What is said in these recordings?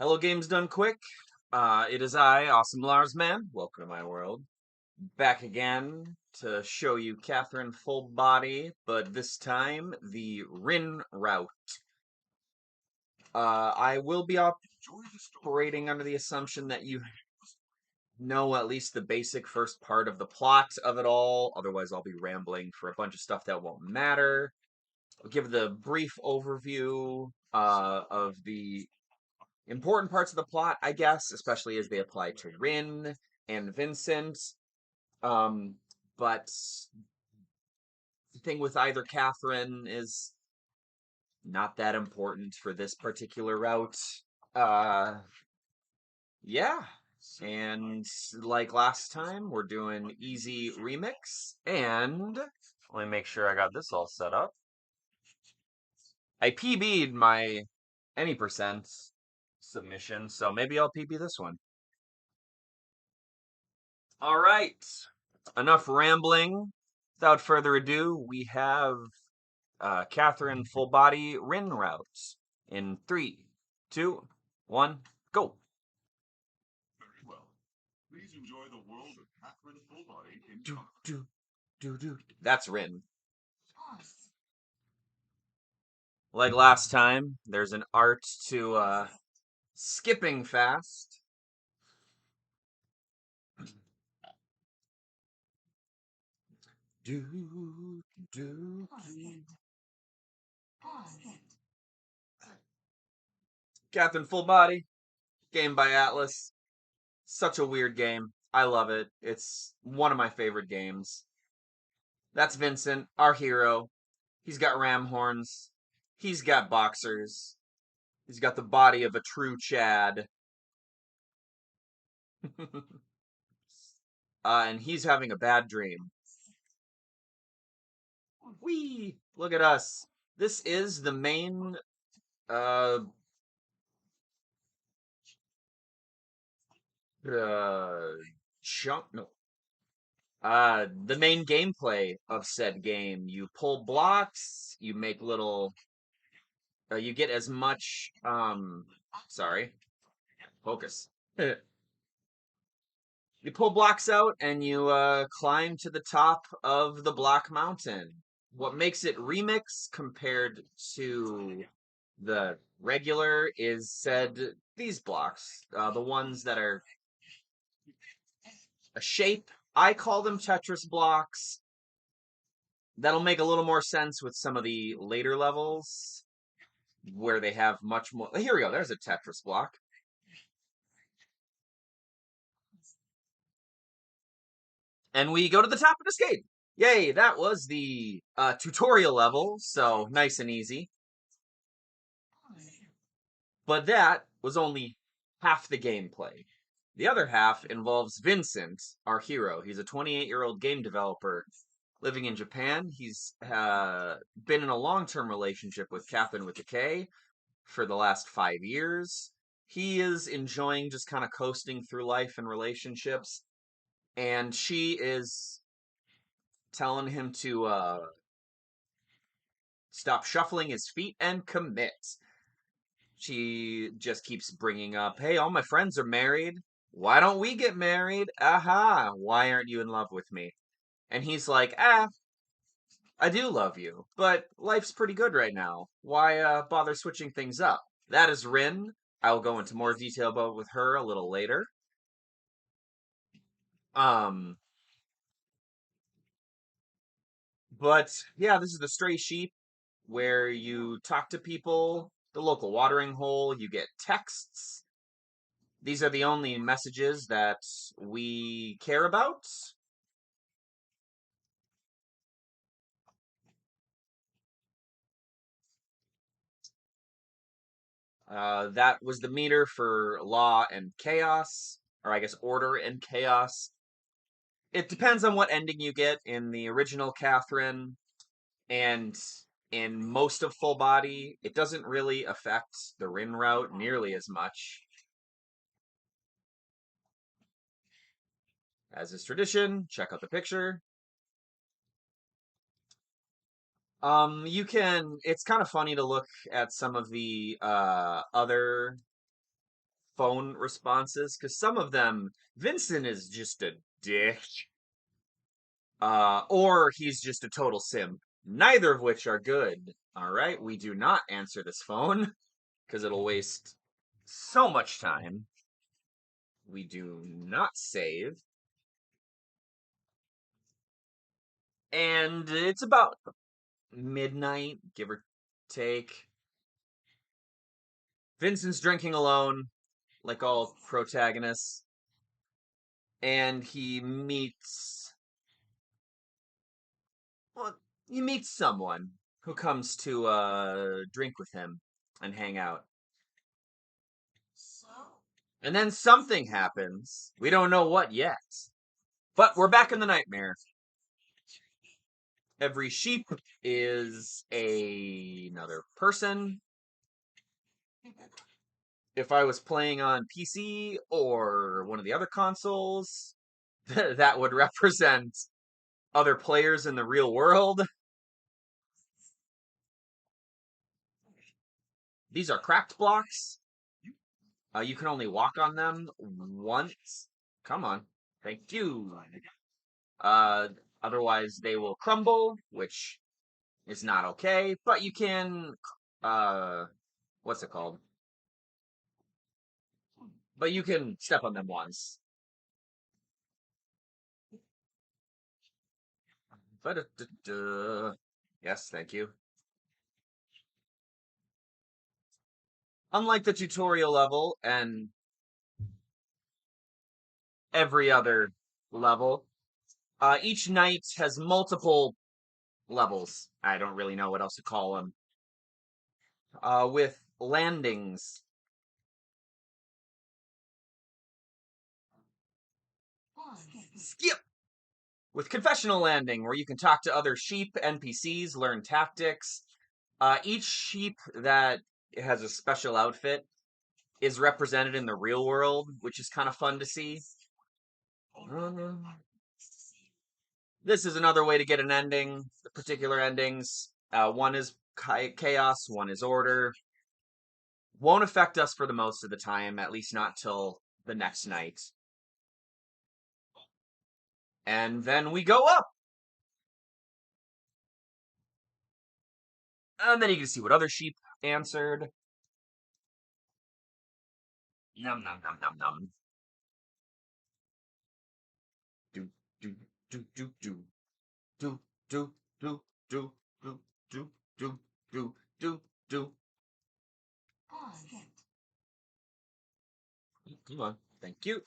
Hello, games done quick. It is I, Awesome Lars Man. Welcome to my world. Back again to show you Catherine full body, but this time the Rin route. I will be operating under the assumption that you know at least the basic first part of the plot of it all. Otherwise, I'll be rambling for a bunch of stuff that won't matter. I'll give the brief overview of the important parts of the plot, I guess, especially as they apply to Rin and Vincent. Um, but the thing with either Catherine is not that important for this particular route. Uh, yeah. And like last time, we're doing easy remix. And let me make sure I got this all set up. I PB'd my any percent submission, so maybe I'll PB this one. All right. Enough rambling. Without further ado, we have Catherine full body Rin routes in 3, 2, 1, go. Very well. Please enjoy the world of Catherine Fullbody in Do do do. That's Rin. Like last time, there's an art to skipping fast. Do do. Catherine full body, game by Atlas. Such a weird game. I love it. It's one of my favorite games. That's Vincent, our hero. He's got ram horns. He's got boxers. He's got the body of a true Chad. And he's having a bad dream. Whee! Look at us. This is the main uh uh chunk no the main gameplay of said game. You pull blocks, you make little you get as much sorry, focus. You pull blocks out and you climb to the top of the block mountain. What makes it remix compared to the regular is said these blocks, the ones that are a shape. I call them Tetris blocks. That'll make a little more sense with some of the later levels where they have much more. Here we go. There's a Tetris block. And we go to the top and escape. Yay, that was the tutorial level, so nice and easy. But that was only half the gameplay. The other half involves Vincent, our hero. He's a 28-year-old game developer living in Japan. He's been in a long-term relationship with Catherine with a K for the last 5 years. He is enjoying just kind of coasting through life and relationships, and she is telling him to stop shuffling his feet and commit. She just keeps bringing up, hey, all my friends are married. Why don't we get married? Aha, why aren't you in love with me? And he's like, I do love you, but life's pretty good right now. Why bother switching things up? That is Rin. I will go into more detail about with her a little later. Um, but yeah, this is the Stray Sheep where you talk to people, the local watering hole, you get texts. These are the only messages that we care about. That was the meter for law and chaos, or I guess order and chaos. It depends on what ending you get in the original Catherine, and in most of Full Body, it doesn't really affect the Rin route nearly as much. As is tradition, check out the picture. You can. It's kind of funny to look at some of the other phone responses, because some of them, Vincent is just a dick, or he's just a total simp. Neither of which are good. All right, we do not answer this phone because it'll waste so much time. We do not save. And it's about midnight, give or take. Vincent's drinking alone, like all protagonists, and well, he meets someone who comes to drink with him and hang out. And then something happens. We don't know what yet. But we're back in the nightmare. Every sheep is another person. If I was playing on PC or one of the other consoles, that would represent other players in the real world. These are cracked blocks. You can only walk on them once. Come on. Thank you. Uh, Otherwise, they will crumble, which is not okay. But you can, uh, what's it called? But you can step on them once. Yes, thank you. Unlike the tutorial level and every other level, each night has multiple levels. I don't really know what else to call them. With landings. Skip! With confessional landing, where you can talk to other sheep, NPCs, learn tactics. Each sheep that has a special outfit is represented in the real world, which is kind of fun to see. This is another way to get an ending. The particular endings. One is chaos, one is order. Won't affect us for the most of the time, at least not till the next night. And then we go up. And then you can see what other sheep answered. Num num num num num. Do do do do do do do do do do do do do do do. Come on, thank you.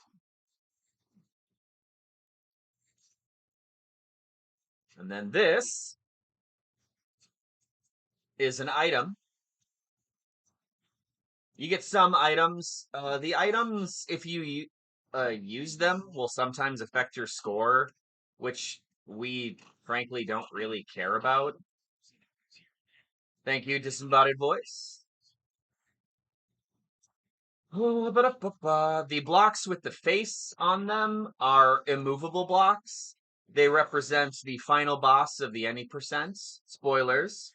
And then this is an item. You get some items. The items, if you use them, will sometimes affect your score, which we frankly don't really care about. Thank you, disembodied voice. The blocks with the face on them are immovable blocks. They represent the final boss of the any percent. Spoilers.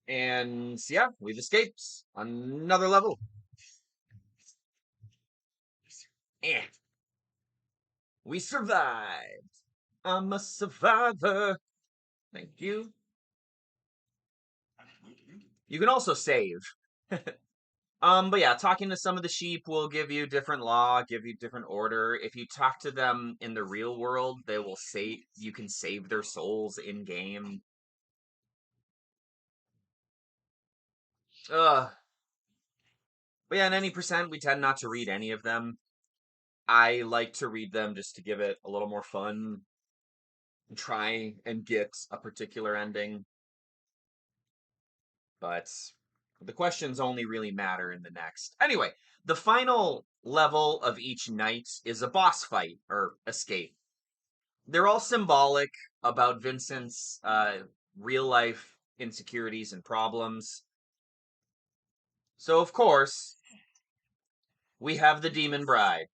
And yeah, we've escaped. Another level. Eh. We survived. I'm a survivor. Thank you. You can also save. But yeah, talking to some of the sheep will give you different law, give you different order. If you talk to them in the real world, they will say you can save their souls in game. Ugh. But yeah, in any percent, we tend not to read any of them. I like to read them just to give it a little more fun. Try and get a particular ending. But the questions only really matter in the next. Anyway, the final level of each night is a boss fight or escape. They're all symbolic about Vincent's real life insecurities and problems. So, of course, we have the Demon Bride.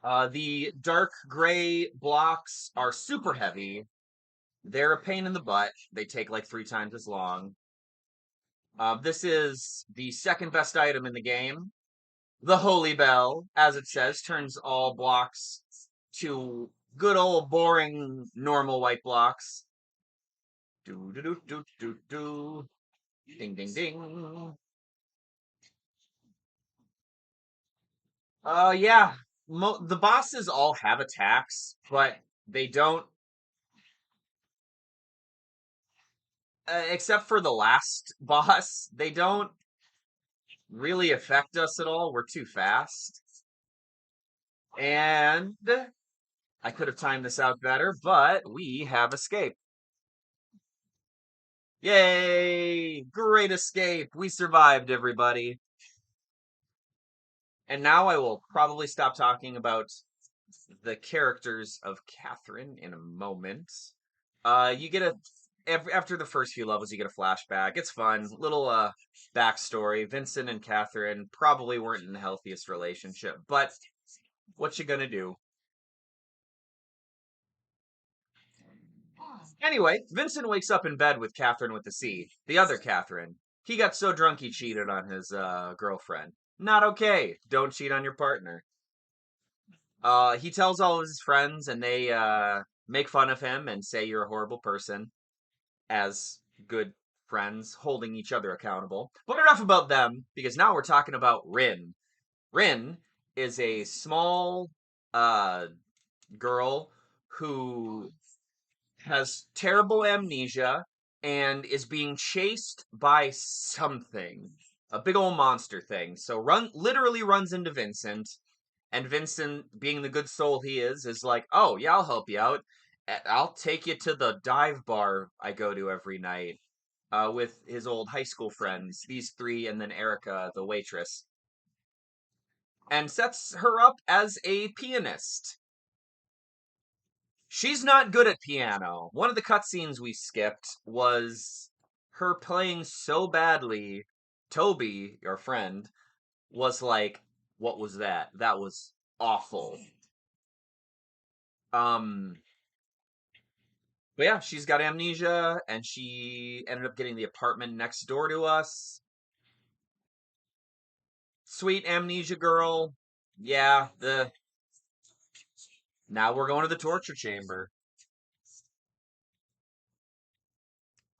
The dark gray blocks are super heavy. They're a pain in the butt. They take like 3 times as long. This is the second best item in the game. The Holy Bell, as it says, turns all blocks to good old boring normal white blocks. Do do do do do do. Ding ding ding. Yeah. The bosses all have attacks, but they don't. Except for the last boss, they don't really affect us at all. We're too fast. And I could have timed this out better, but we have escape. Yay! Great escape! We survived, everybody. And now I will probably stop talking about the characters of Catherine in a moment. You get after the first few levels, you get a flashback. It's fun, little backstory. Vincent and Catherine probably weren't in the healthiest relationship, but what you gonna do? Anyway, Vincent wakes up in bed with Catherine with the C, the other Catherine. He got so drunk he cheated on his girlfriend. Not okay. Don't cheat on your partner. He tells all of his friends, and they make fun of him and say you're a horrible person, as good friends holding each other accountable. But enough about them, because now we're talking about Rin. Rin is a small uh, girl who has terrible amnesia and is being chased by something, a big old monster thing. So literally runs into Vincent, and Vincent, being the good soul he is like, "Oh yeah, I'll help you out. I'll take you to the dive bar I go to every night." With his old high school friends, these three, and then Erica, the waitress, and sets her up as a pianist. She's not good at piano. One of the cutscenes we skipped was her playing so badly. Toby, your friend, was like, "What was that? That was awful." Um, but yeah, she's got amnesia, and she ended up getting the apartment next door to us. Sweet amnesia girl. Yeah, the now we're going to the torture chamber.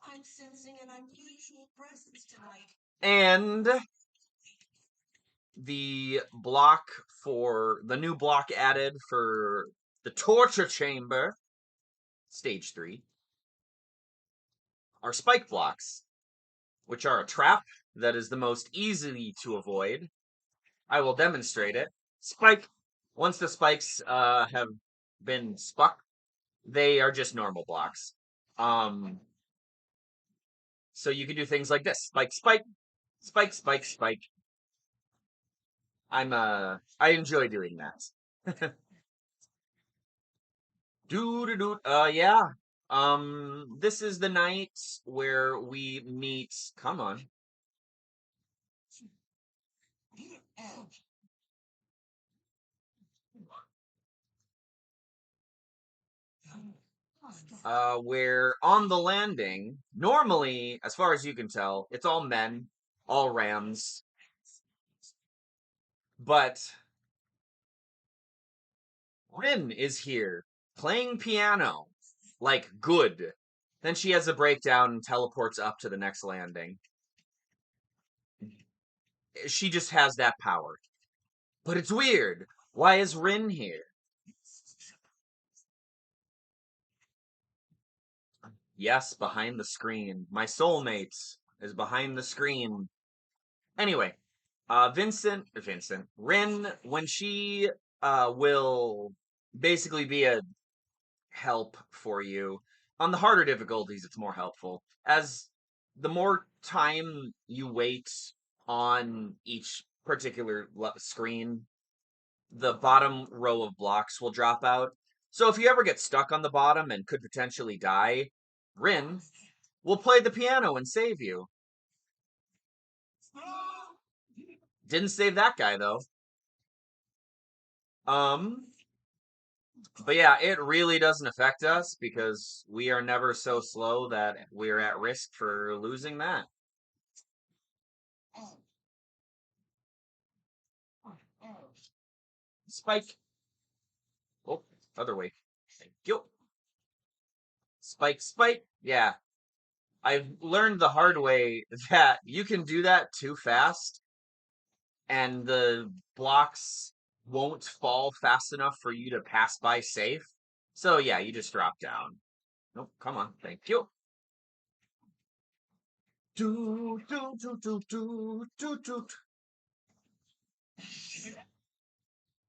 I'm sensing an unusual presence tonight. And the new block added for the torture chamber, stage 3, are spike blocks, which are a trap that is the most easy to avoid. I will demonstrate it. Once the spikes have been spuck, they are just normal blocks. So you can do things like this: spike, spike, spike, spike, spike. I enjoy doing that. Yeah. This is the night where we meet. Come on. Where on the landing, normally, as far as you can tell, it's all men, all Rams, but Rin is here playing piano, like good. Then she has a breakdown and teleports up to the next landing. She just has that power. But it's weird. Why is Rin here? Yes, behind the screen. My soulmate is behind the screen. Anyway, Rin, when she will basically be a help for you on the harder difficulties, it's more helpful. As the more time you wait on each particular screen, the bottom row of blocks will drop out. So if you ever get stuck on the bottom and could potentially die, Rin will play the piano and save you. Didn't save that guy though. But yeah, it really doesn't affect us because we are never so slow that we're at risk for losing that. Spike. Oh, other way. Thank you. Spike, spike. Yeah, I've learned the hard way that you can do that too fast and the blocks won't fall fast enough for you to pass by safe. So yeah, you just drop down. Nope, come on. Thank you. Do, do, do, do, do, do, do.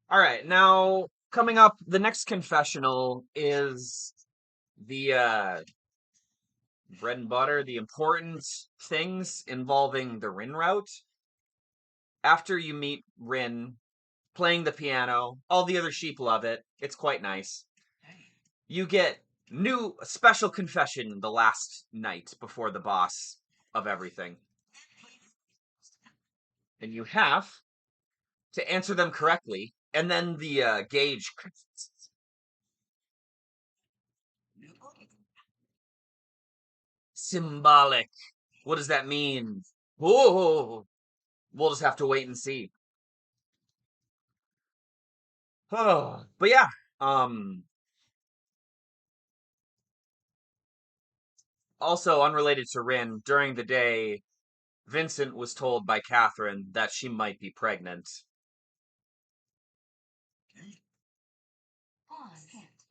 All right, now coming up, the next confessional is the bread and butter, the important things involving the Rin route. After you meet Rin playing the piano, all the other sheep love it. It's quite nice. You get new special confession the last night before the boss of everything. And you have to answer them correctly, and then the gauge. Symbolic. What does that mean? Oh, we'll just have to wait and see. Oh, but yeah. Um. Also, unrelated to Rin, during the day, Vincent was told by Catherine that she might be pregnant.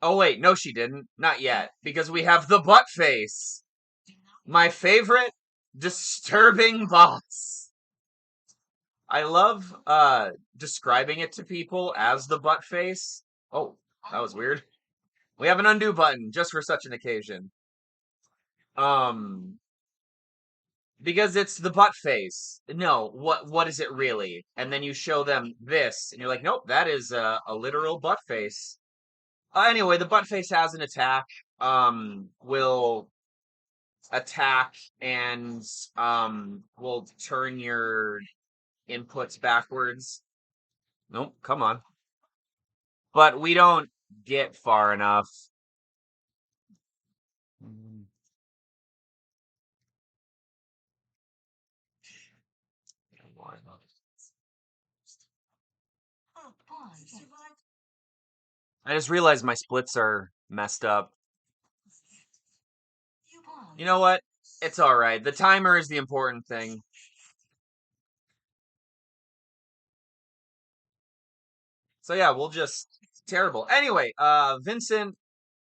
Oh wait, no, she didn't. Not yet, because we have the butt face. My favorite disturbing boss. I love describing it to people as the butt face. Oh, that was weird. We have an undo button just for such an occasion. Um because it's the butt face. No, what is it really? And then you show them this and you're like, "Nope, that is a literal butt face." Anyway, the butt face has an attack. Will attack and will turn your inputs backwards. Nope, come on. But we don't get far enough. I just realized my splits are messed up. You know what? It's all right. The timer is the important thing. So yeah, we'll just terrible. Anyway, Vincent,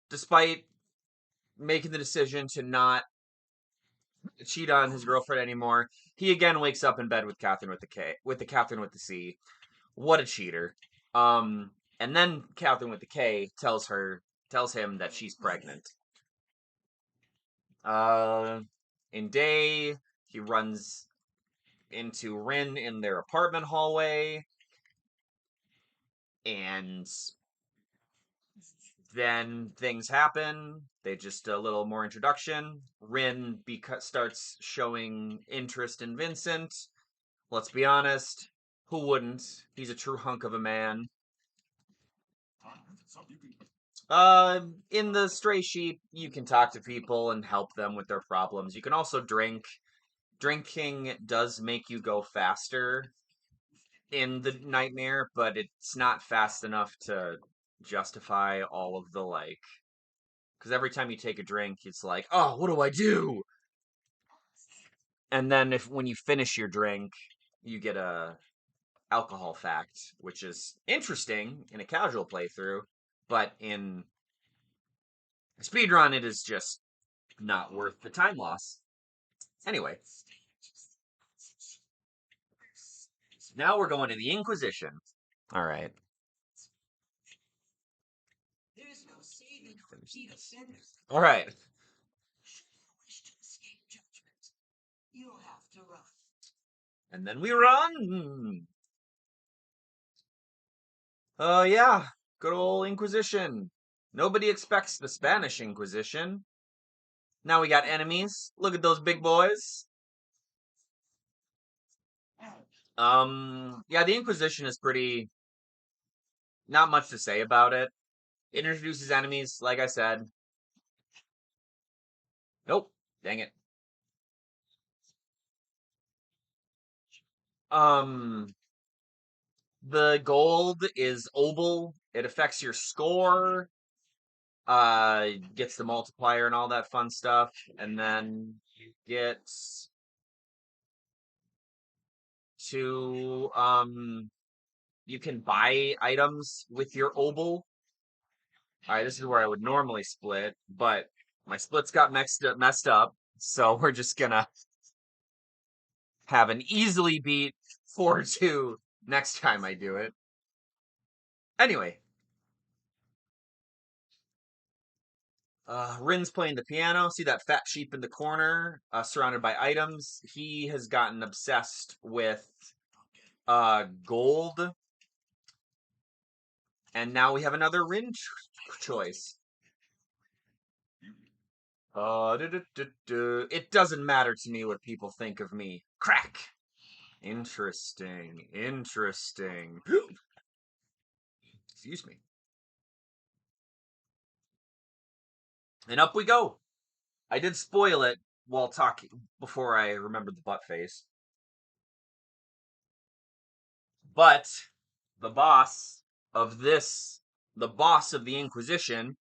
despite making the decision to not cheat on his girlfriend anymore, he again wakes up in bed with Catherine with the K, with the Catherine with the C. What a cheater. Um, and then Catherine with the K tells him that she's pregnant. Uh, in day, he runs into Rin in their apartment hallway, and then things happen. They just a little more introduction. Rin starts showing interest in Vincent. Let's be honest, who wouldn't? He's a true hunk of a man. In the Stray Sheep, you can talk to people and help them with their problems. You can also drink. Drinking does make you go faster in the nightmare, but it's not fast enough to justify all of the like. Because every time you take a drink, it's like, oh, what do I do? And then if when you finish your drink, you get a alcohol fact, which is interesting in a casual playthrough, but in a speedrun, it is just not worth the time loss. Anyway, now we're going to the Inquisition. All right. All right. And then we run. Yeah. Good old Inquisition. Nobody expects the Spanish Inquisition. Now we got enemies. Look at those big boys. Yeah, the Inquisition is pretty, not much to say about it. It introduces enemies, like I said. Nope. Dang it. Um, the gold is obel. It affects your score. Gets the multiplier and all that fun stuff. And then you get to you can buy items with your obel. All right, this is where I would normally split, but my splits got messed up, so we're just gonna have an easily beat 4-2 next time I do it. Anyway, Rin's playing the piano. See that fat sheep in the corner, surrounded by items? He has gotten obsessed with gold, and now we have another Rin choice. It doesn't matter to me what people think of me. Crack! Interesting. Interesting. Excuse me. And up we go. I did spoil it while talking before I remembered the butt face. But the boss of this, the boss of the Inquisition,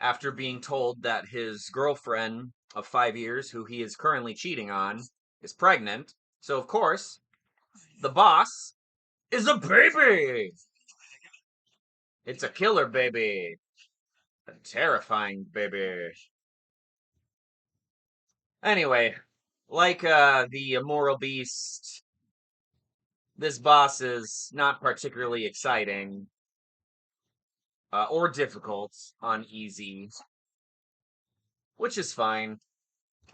after being told that his girlfriend of 5 years, who he is currently cheating on, is pregnant. So, of course, the boss is a baby. It's a killer baby. A terrifying baby. Anyway, like the immoral beast, this boss is not particularly exciting or difficult on easy, which is fine.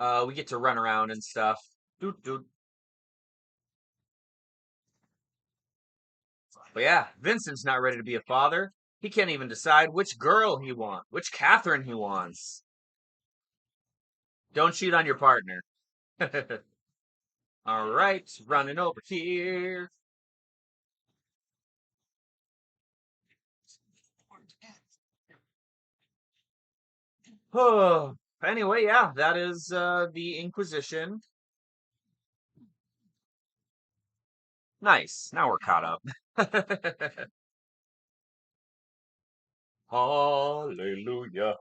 We get to run around and stuff. Doot doot. But yeah, Vincent's not ready to be a father. He can't even decide which girl he wants, which Catherine he wants. Don't cheat on your partner. All right, running over here. Oh, anyway, yeah, that is the Inquisition. Nice. Now we're caught up. Hallelujah.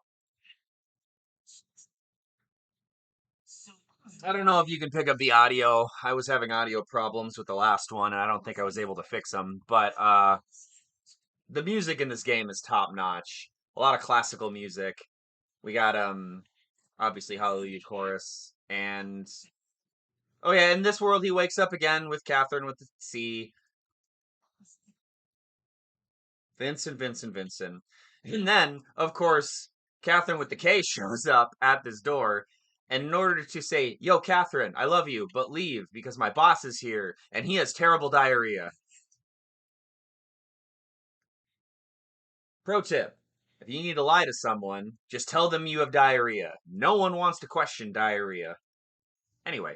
I don't know if you can pick up the audio. I was having audio problems with the last one, and I don't think I was able to fix them. But the music in this game is top notch. A lot of classical music. We got obviously Hallelujah chorus, and oh yeah, in this world he wakes up again with Catherine with the C. Vincent, Vincent, Vincent. And then, of course, Catherine with the K shows up at this door. And in order to say, yo, Catherine, I love you, but leave because my boss is here and he has terrible diarrhea. Pro tip, if you need to lie to someone, just tell them you have diarrhea. No one wants to question diarrhea. Anyway,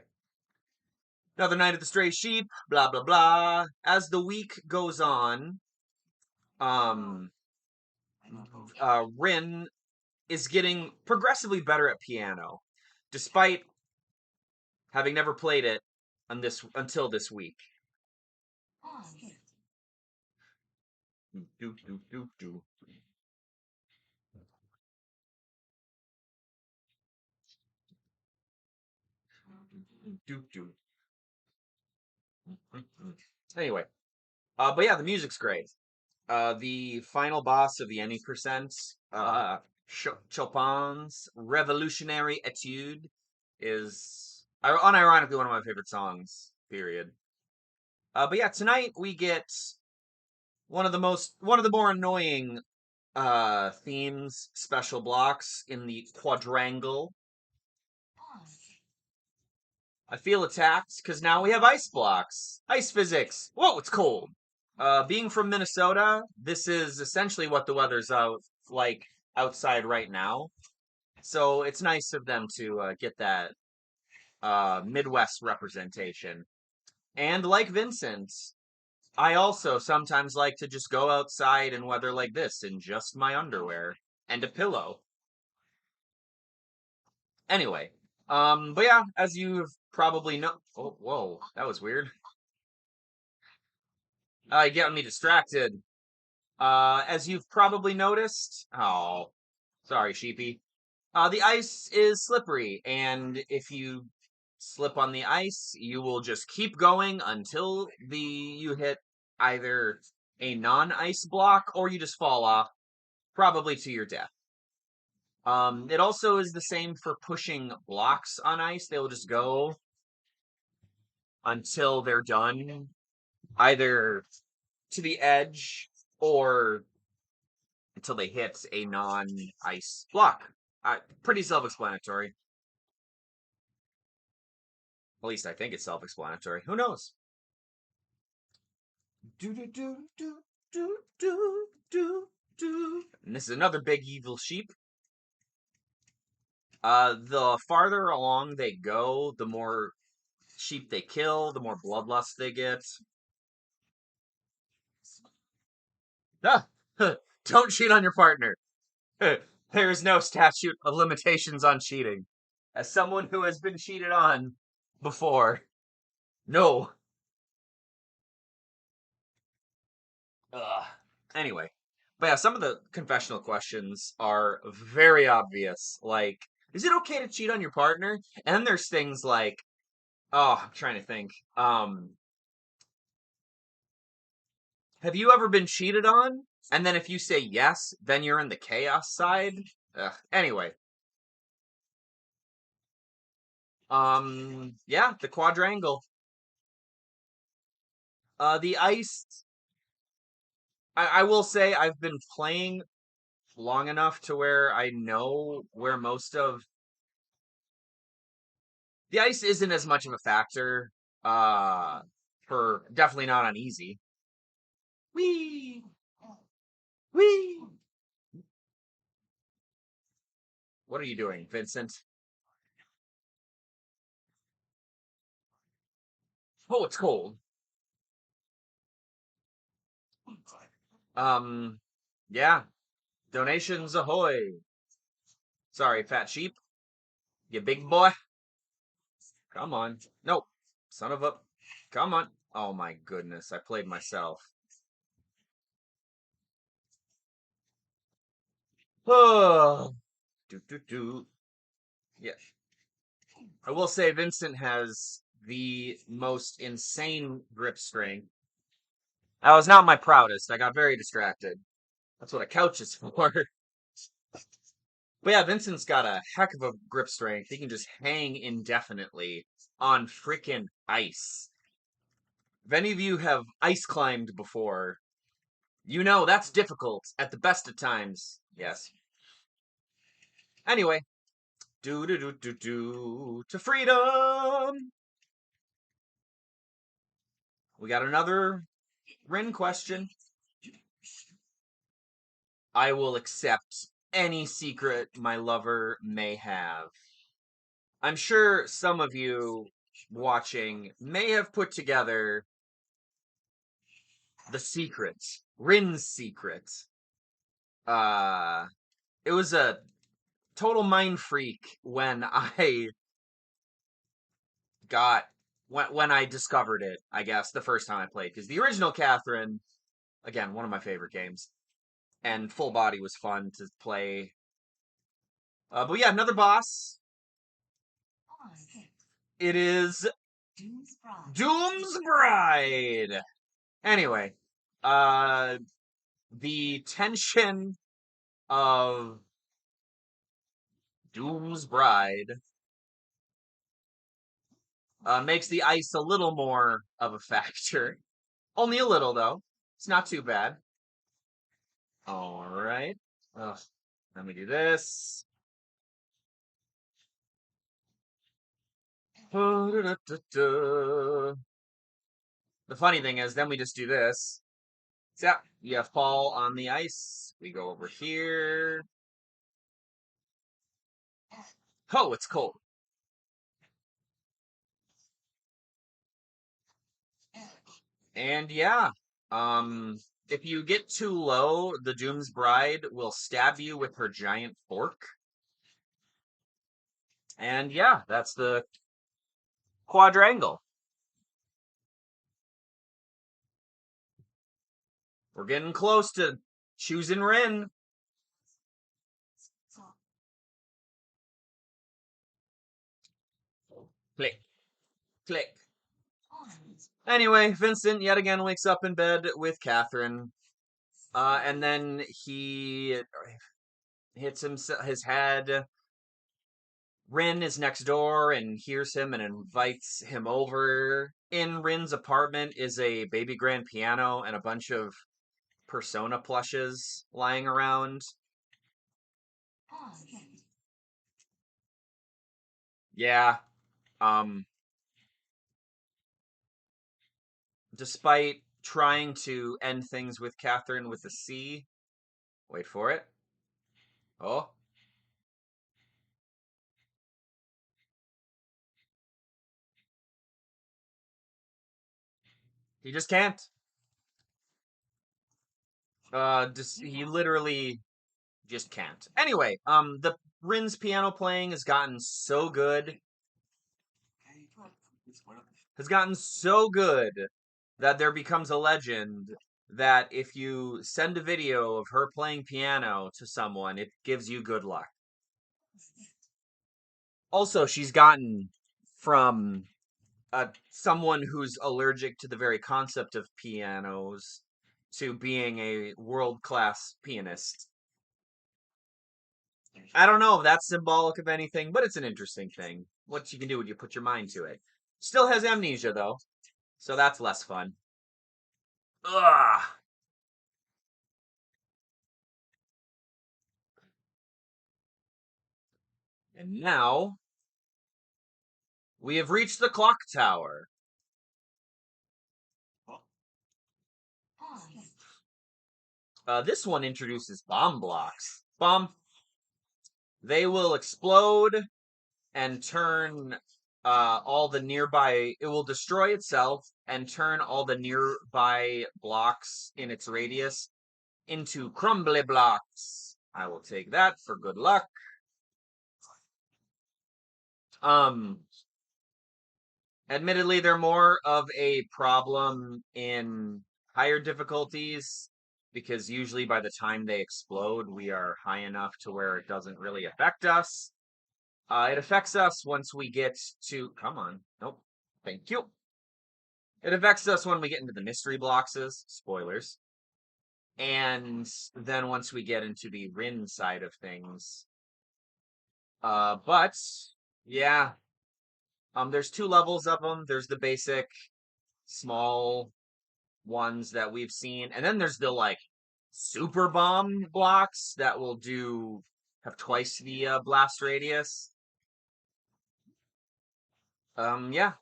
another night at the Stray Sheep, blah, blah, blah. As the week goes on, um, Rin is getting progressively better at piano, despite having never played it on this until this week. Do, do, do, do. Do, do. Anyway, but yeah, the music's great. The final boss of the Any Percent, Chopin's Revolutionary Etude, is unironically one of my favorite songs. Period. But yeah, tonight we get one of the more annoying themes special blocks in the quadrangle. I feel attacked because now we have ice blocks. Ice physics. Whoa, it's cold. Being from Minnesota, this is essentially what the weather's out like outside right now. So it's nice of them to get that Midwest representation. And like Vincent, I also sometimes like to just go outside in weather like this in just my underwear and a pillow. Anyway, but yeah, as you've probably know, oh, whoa, that was weird. Getting me distracted. As you've probably noticed, oh, sorry, sheepy. The ice is slippery, and if you slip on the ice, you will just keep going until you hit either a non-ice block or you just fall off, probably to your death. It also is the same for pushing blocks on ice. They will just go until they're done, either to the edge or until they hit a non-ice block. Pretty self-explanatory. At least I think it's self-explanatory. Who knows? Do do do do do do do do. And this is another big evil sheep. The farther along they go, the more sheep they kill, the more bloodlust they get. Ah, don't cheat on your partner. There is no statute of limitations on cheating. As someone who has been cheated on before, no. Ugh. Anyway, but yeah, some of the confessional questions are very obvious. Like, is it okay to cheat on your partner? And then there's things like, oh, I'm trying to think. Have you ever been cheated on? And then if you say yes, then you're in the chaos side. Anyway, yeah, the quadrangle. The ice. I will say I've been playing long enough to where I know where most of the ice isn't as much of a factor. Uh, for definitely not on easy. Wee wee. What are you doing, Vincent? Oh, it's cold. Um, yeah. Donations ahoy. Sorry, fat sheep. You big boy. Come on. Nope. Son of a. Come on. Oh my goodness. I played myself. Oh. Do do do. Yeah. I will say Vincent has the most insane grip strength. I was not my proudest. I got very distracted. That's what a couch is for. But yeah, Vincent's got a heck of a grip strength. He can just hang indefinitely on frickin' ice. If any of you have ice climbed before, you know that's difficult at the best of times. Yes. Anyway, do do do do do to freedom. We got another Rin question. I will accept any secret my lover may have. I'm sure some of you watching may have put together the secret, Rin's secret. Uh, it was a total mind freak when I got when I discovered it. I guess the first time I played because the original Catherine, again, one of my favorite games, and Full Body was fun to play. But yeah, another boss. It is Doom's Bride. Anyway, uh, the tension of Doom's Bride makes the ice a little more of a factor. Only a little, though. It's not too bad. All right. Ugh, let me do this. The funny thing is, then we just do this. So, yeah, you have Paul on the ice. We go over here. Oh, it's cold. And yeah. If you get too low, the Doom's Bride will stab you with her giant fork. And yeah, that's the quadrangle. We're getting close to choosing Rin. Click, click. Anyway, Vincent yet again wakes up in bed with Catherine. And then he hits his head. Rin is next door and hears him and invites him over. In Rin's apartment is a baby grand piano and a bunch of Persona plushes lying around. Yeah, um, despite trying to end things with Catherine with a C, wait for it. Oh, he just can't. He literally just can't. Anyway, the Rin's piano playing has gotten so good that there becomes a legend that if you send a video of her playing piano to someone, it gives you good luck. Also, she's gotten from someone who's allergic to the very concept of pianos to being a world class pianist. I don't know if that's symbolic of anything, but it's an interesting thing. What you can do when you put your mind to it. Still has amnesia though, so that's less fun. Ugh. And now we have reached the clock tower. This one introduces bomb blocks. They will explode and turn all the nearby. It will destroy itself and turn all the nearby blocks in its radius into crumbly blocks. I will take that for good luck. Um, Admittedly, they're more of a problem in higher difficulties because usually by the time they explode, we are high enough to where it doesn't really affect us. It affects us once we get to. Come on. Nope. Thank you. It affects us when we get into the mystery boxes. Spoilers. And then once we get into the Rin side of things. But yeah. There's two levels of them. There's the basic small ones that we've seen, and then there's the like super bomb blocks that will do have twice the blast radius. Yeah,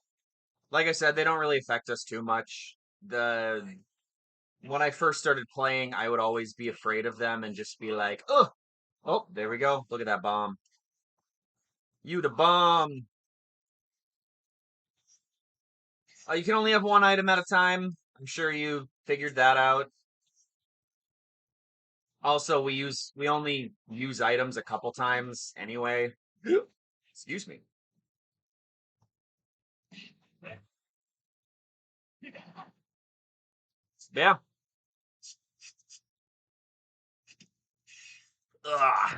like I said, they don't really affect us too much. The When I first started playing, I would always be afraid of them and just be like, oh, oh, there we go. Look at that bomb. You the bomb. You can only have one item at a time. I'm sure you figured that out. Also, we only use items a couple times anyway. Excuse me. Yeah. Ugh.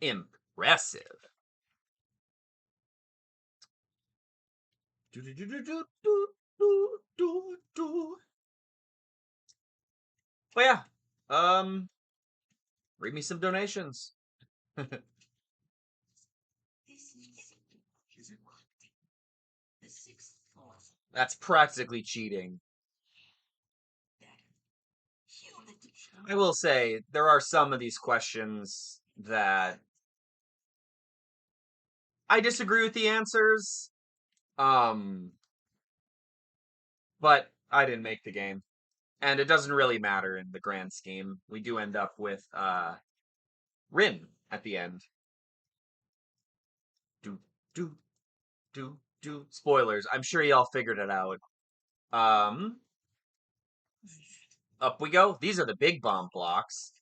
Impressive. Do, do, do, do, do, do, do, do, do. But yeah. Um, Read me some donations. That's practically cheating. I will say there are some of these questions that I disagree with the answers. Um, but I didn't make the game. And it doesn't really matter in the grand scheme. We do end up with Rin at the end. Do do do do. Spoilers. I'm sure y'all figured it out. Um, Up we go. These are the big bomb blocks.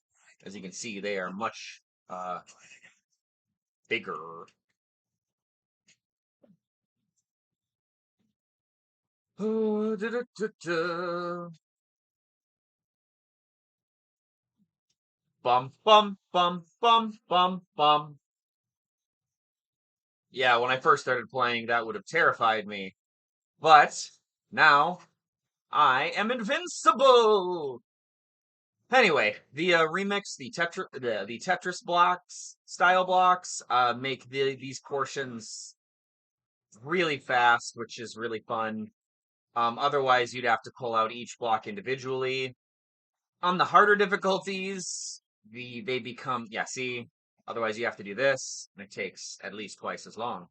As you can see, they are much uh, bigger. Oh, bum, bum, bum, bum, bum, bum. Yeah, when I first started playing, that would have terrified me. But now I am invincible. Anyway, the remix, the Tetris blocks, style blocks, make these portions really fast, which is really fun. Otherwise, you'd have to pull out each block individually. On the harder difficulties, they become yeah. See, otherwise you have to do this, and it takes at least twice as long.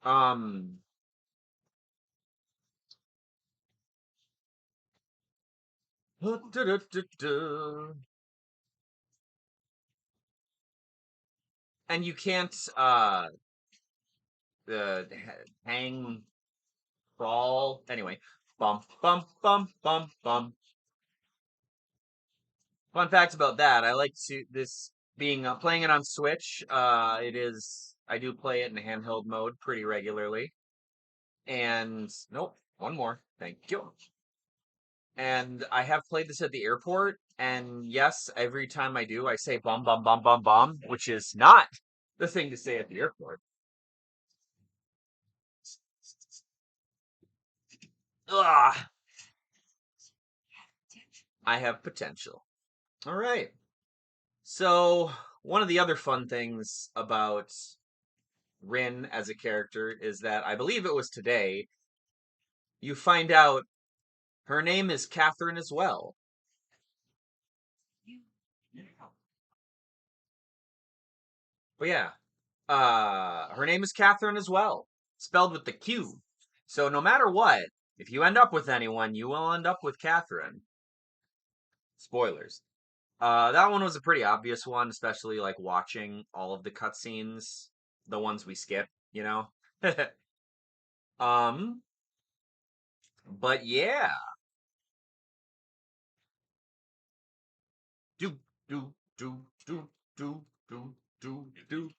Um, and you can't uh hang crawl. Anyway, bum bum bum bum bum. Fun facts about that. I like to this being playing it on Switch. It is I do play it in handheld mode pretty regularly. And nope, one more. Thank you. And I have played this at the airport. And yes, every time I do, I say bum bum bum bum bum, which is not the thing to say at the airport. Ugh, I have potential. All right. So one of the other fun things about Rin as a character is that I believe it was today you find out her name is Catherine as well. But yeah, her name is Catherine as well, spelled with the Q. So no matter what, if you end up with anyone, you will end up with Catherine. Spoilers. That one was a pretty obvious one, especially like watching all of the cutscenes, the ones we skip, you know. um, but yeah, do do do do do do do do.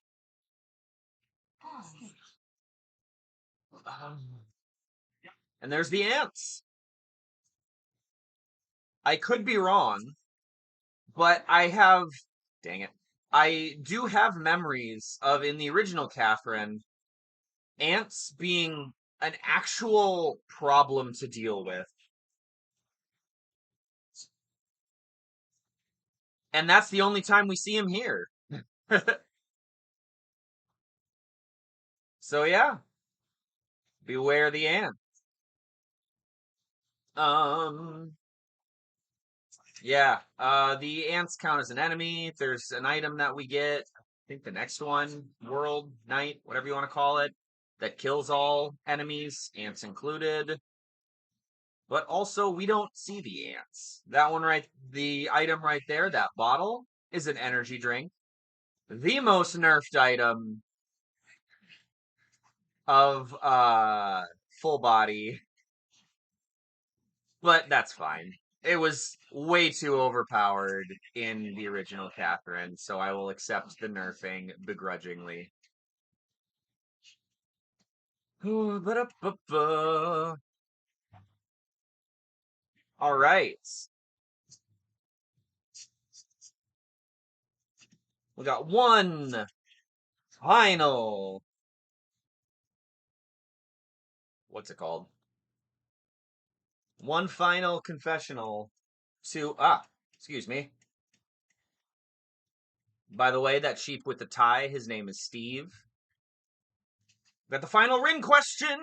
Um, and there's the ants. I could be wrong, but I have, dang it, I do have memories of in the original Catherine, ants being an actual problem to deal with. And that's the only time we see him here. So yeah, beware the ant. Um, yeah, the ants count as an enemy. There's an item that we get, I think the next one, World, Night, whatever you want to call it, that kills all enemies, ants included. But also, we don't see the ants. That one right, the item right there, that bottle, is an energy drink. The most nerfed item of full body, but that's fine. It was way too overpowered in the original Catherine, so I will accept the nerfing begrudgingly. All right. We got one final, what's it called? One final confessional to, excuse me. By the way, that sheep with the tie, his name is Steve. Got the final ring question.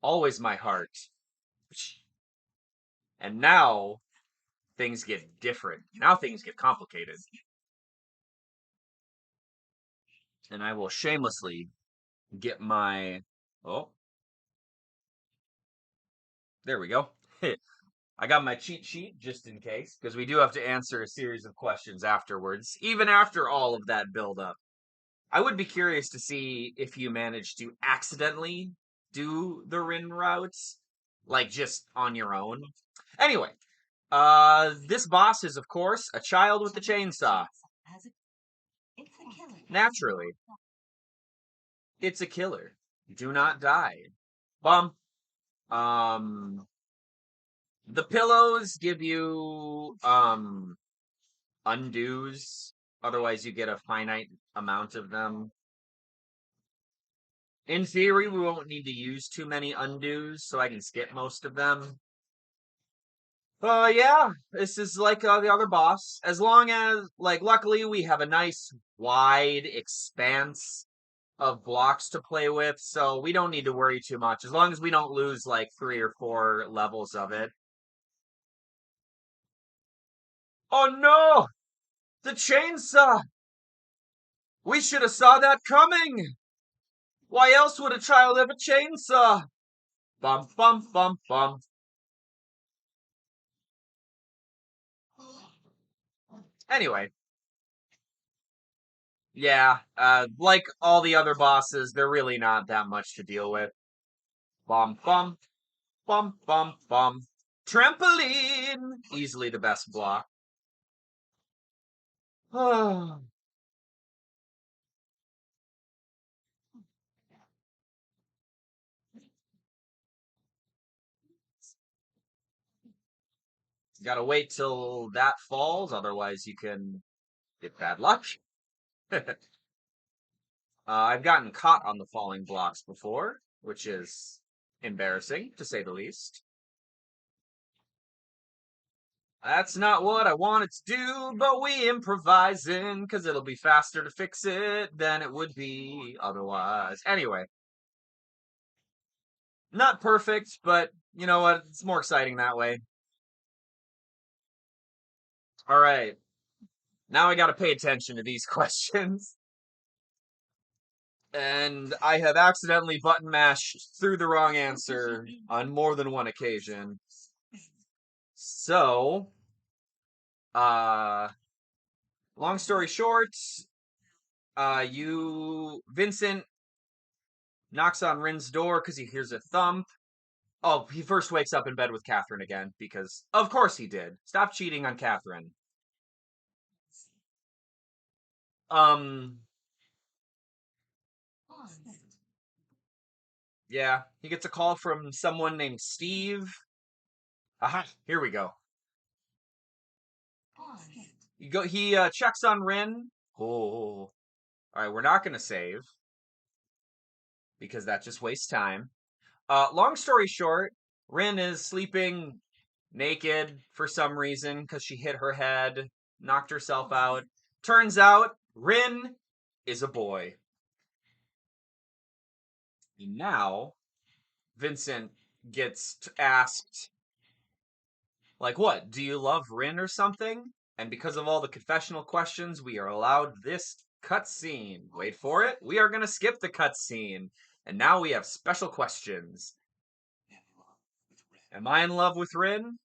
Always my heart. And now things get different. Now things get complicated. And I will shamelessly get my. Oh, there we go. I got my cheat sheet just in case, because we do have to answer a series of questions afterwards, even after all of that build up. I would be curious to see if you manage to accidentally do the Rin routes, like just on your own. Anyway, this boss is, of course, a child with a chainsaw. Naturally, it's a killer. Do not die. Bum. Um, the pillows give you undos. Otherwise, you get a finite amount of them. In theory, we won't need to use too many undos, so I can skip most of them. Yeah, this is like the other boss. As long as, like, luckily we have a nice wide expanse of blocks to play with, so we don't need to worry too much. As long as we don't lose like 3 or 4 levels of it. Oh no! The chainsaw! We should have saw that coming! Why else would a child have a chainsaw? Bum bum bum bum. Anyway, yeah, like all the other bosses, they're really not that much to deal with. Bum bum bum bum bum. Trampoline! Easily the best block. Gotta wait till that falls, otherwise you can get bad luck. I've gotten caught on the falling blocks before, which is embarrassing, to say the least. That's not what I wanted to do, but we improvising, because it'll be faster to fix it than it would be otherwise. Anyway, not perfect, but you know what? It's more exciting that way. All right, now I gotta pay attention to these questions. And I have accidentally button mashed through the wrong answer on more than one occasion. So, uh, long story short, Vincent knocks on Rin's door because he hears a thump. Oh, he first wakes up in bed with Catherine again because, of course, he did. Stop cheating on Catherine. Um, yeah, he gets a call from someone named Steve. Aha, here we go. He checks on Rin. Oh, all right, we're not gonna save because that just wastes time. Long story short, Rin is sleeping naked for some reason because she hit her head, knocked herself out. Turns out Rin is a boy. And now Vincent gets asked, like, what? Do you love Rin or something? And because of all the confessional questions, we are allowed this cutscene. Wait for it. We are going to skip the cutscene. And now we have special questions. Am I in love with Rin?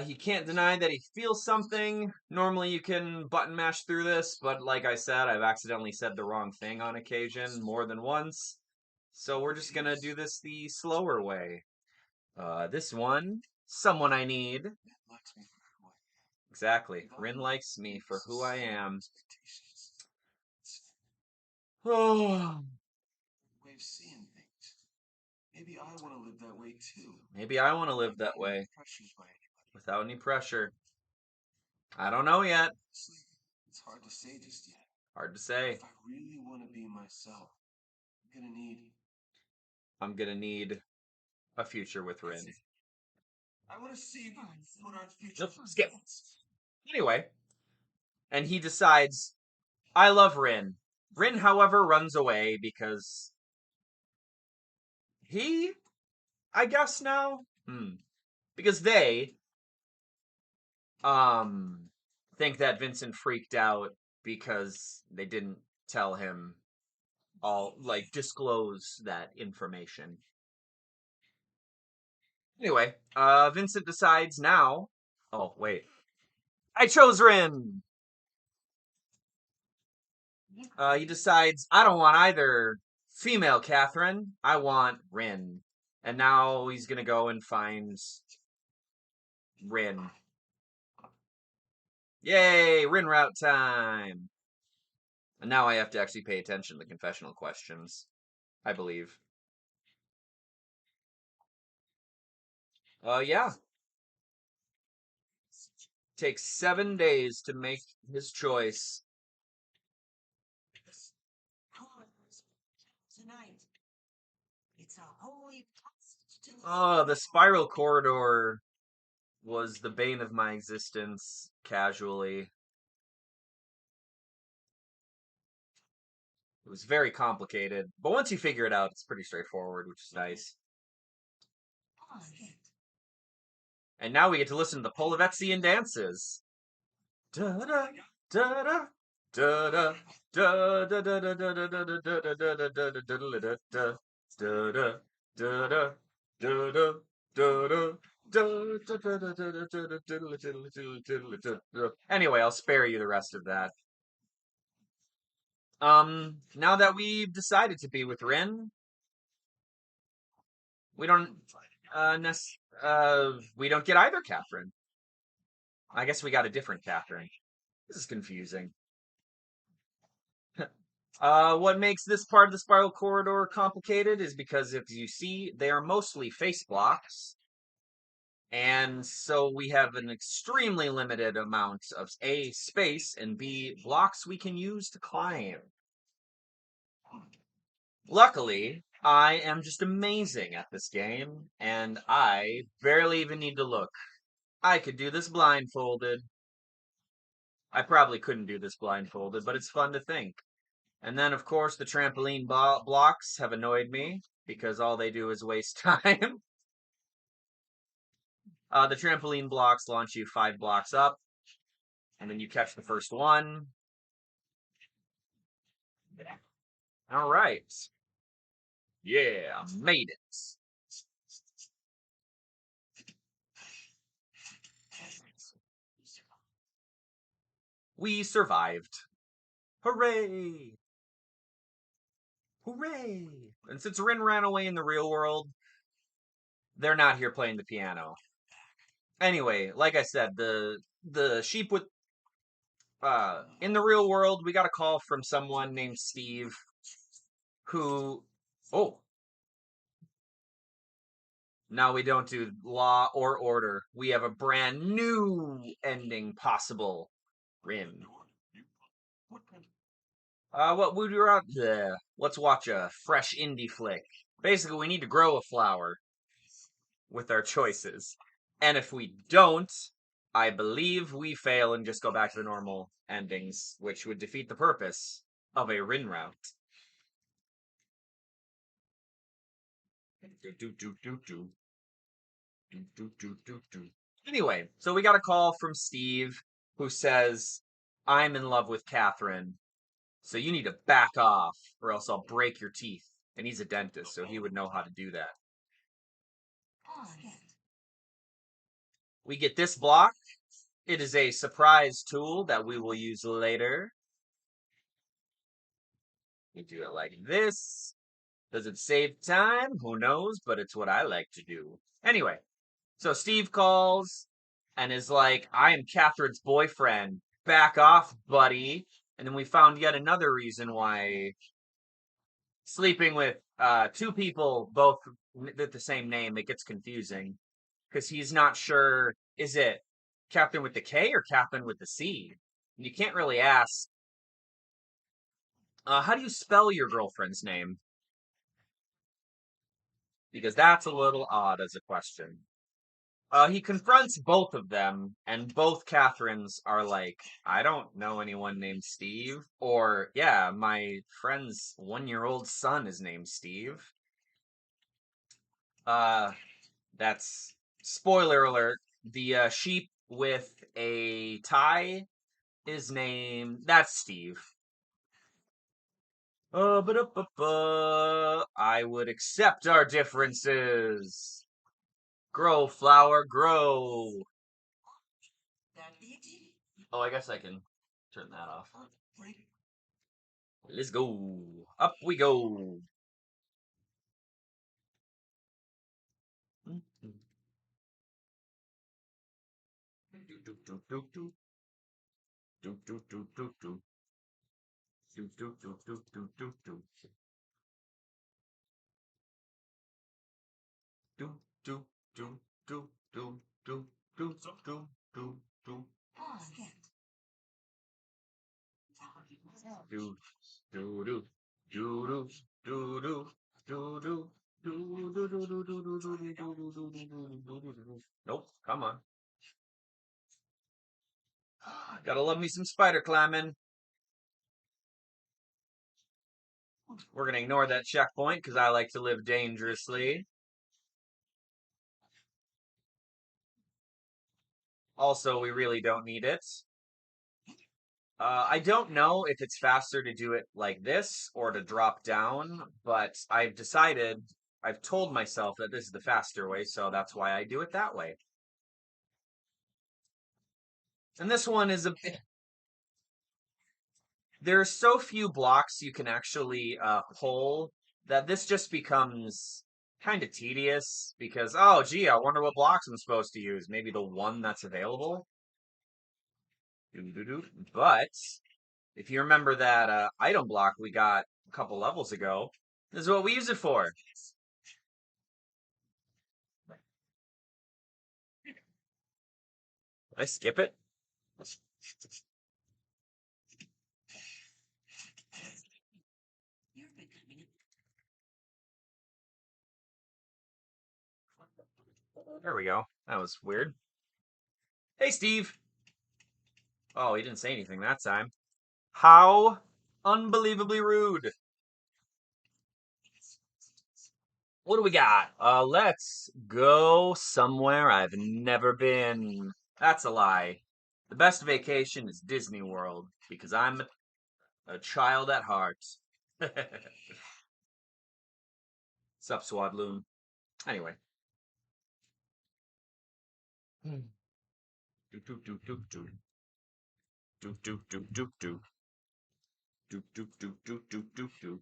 He can't deny that he feels something. Normally you can button mash through this, but like I said, I've accidentally said the wrong thing on occasion more than once. So we're just gonna do this the slower way. This one, someone I need. Exactly. Rin likes me for who I am. Oh, Maybe I want to live that way too. maybe I want to live that way without any pressure. I don't know yet. It's hard to say just yet. Hard to say. If I really want to be myself, I'm gonna need. I'm gonna need a future with Rin. I want to see what our future. Nope, skip. Anyway, and he decides, I love Rin. Rin, however, runs away because he, I guess now, because they, um, think that Vincent freaked out because they didn't tell him like, disclose that information. Anyway, Vincent decides now. Oh, wait. I chose Rin! He decides, I don't want either female Catherine. I want Rin. And now he's gonna go and find Rin. Yay, Rin route time! And now I have to actually pay attention to the confessional questions, I believe. Yeah. Takes 7 days to make his choice. Oh, the spiral corridor was the bane of my existence, casually. It was very complicated, but once you figure it out, it's pretty straightforward, which is nice. And now we get to listen to the Polovetzian dances. Da da da da da da da da da da da da da da da da da. Anyway, I'll spare you the rest of that. Now that we've decided to be with Rin, we don't we don't get either Catherine. I guess we got a different Catherine. This is confusing. What makes this part of the spiral corridor complicated is because, if you see, they are mostly face blocks. And so we have an extremely limited amount of A, space, and B, blocks we can use to climb. Luckily, I am just amazing at this game, and I barely even need to look. I could do this blindfolded. I probably couldn't do this blindfolded, but it's fun to think. And then, of course, the trampoline blocks have annoyed me because all they do is waste time. The trampoline blocks launch you 5 blocks up, and then you catch the first one. All right. Yeah, made it. We survived. Hooray! Hooray! And since Rin ran away in the real world, they're not here playing the piano. Anyway, like I said, the sheep with in the real world, we got a call from someone named Steve who oh, now we don't do law or order. We have a brand new ending possible. Rin. What would you rather? Let's watch a fresh indie flick. Basically, we need to grow a flower with our choices. And if we don't, I believe we fail and just go back to the normal endings, which would defeat the purpose of a Rin route. Anyway, so we got a call from Steve who says, I'm in love with Catherine, so you need to back off or else I'll break your teeth. And he's a dentist, so he would know how to do that. We get this block. It is a surprise tool that we will use later. We do it like this. Does it save time? Who knows, but it's what I like to do. Anyway, so Steve calls and is like, I am Catherine's boyfriend. Back off, buddy. And then we found yet another reason why sleeping with 2 people, both with the same name, it gets confusing. Because he's not sure, is it Catherine with the K or Catherine with the C? And you can't really ask, how do you spell your girlfriend's name? Because that's a little odd as a question. He confronts both of them, and both Catherines are like, I don't know anyone named Steve. Or, yeah, my friend's 1-year-old son is named Steve. Uh, that's spoiler alert. The sheep with a tie is named, that's Steve. I would accept our differences. Grow, flower, grow. Oh, I guess I can turn that off. Let's go. Up we go. Nope, come on. Gotta love me some spider climbing. We're gonna ignore that checkpoint because I like to live dangerously. Also, we really don't need it. I don't know if it's faster to do it like this or to drop down, but I've told myself that this is the faster way, so that's why I do it that way. And this one is a bit, there are so few blocks you can actually pull that this just becomes kind of tedious because, oh, gee, I wonder what blocks I'm supposed to use. Maybe the one that's available. Doo-doo-doo. But if you remember that item block we got a couple levels ago, this is what we use it for. Did I skip it? There we go. That was weird. Hey, Steve. Oh, he didn't say anything that time. How unbelievably rude. What do we got? Let's go somewhere I've never been. That's a lie. The best vacation is Disney World because I'm a child at heart. Sup, Swadloon. Anyway. Do do do do do do do do do do do do do do do do do.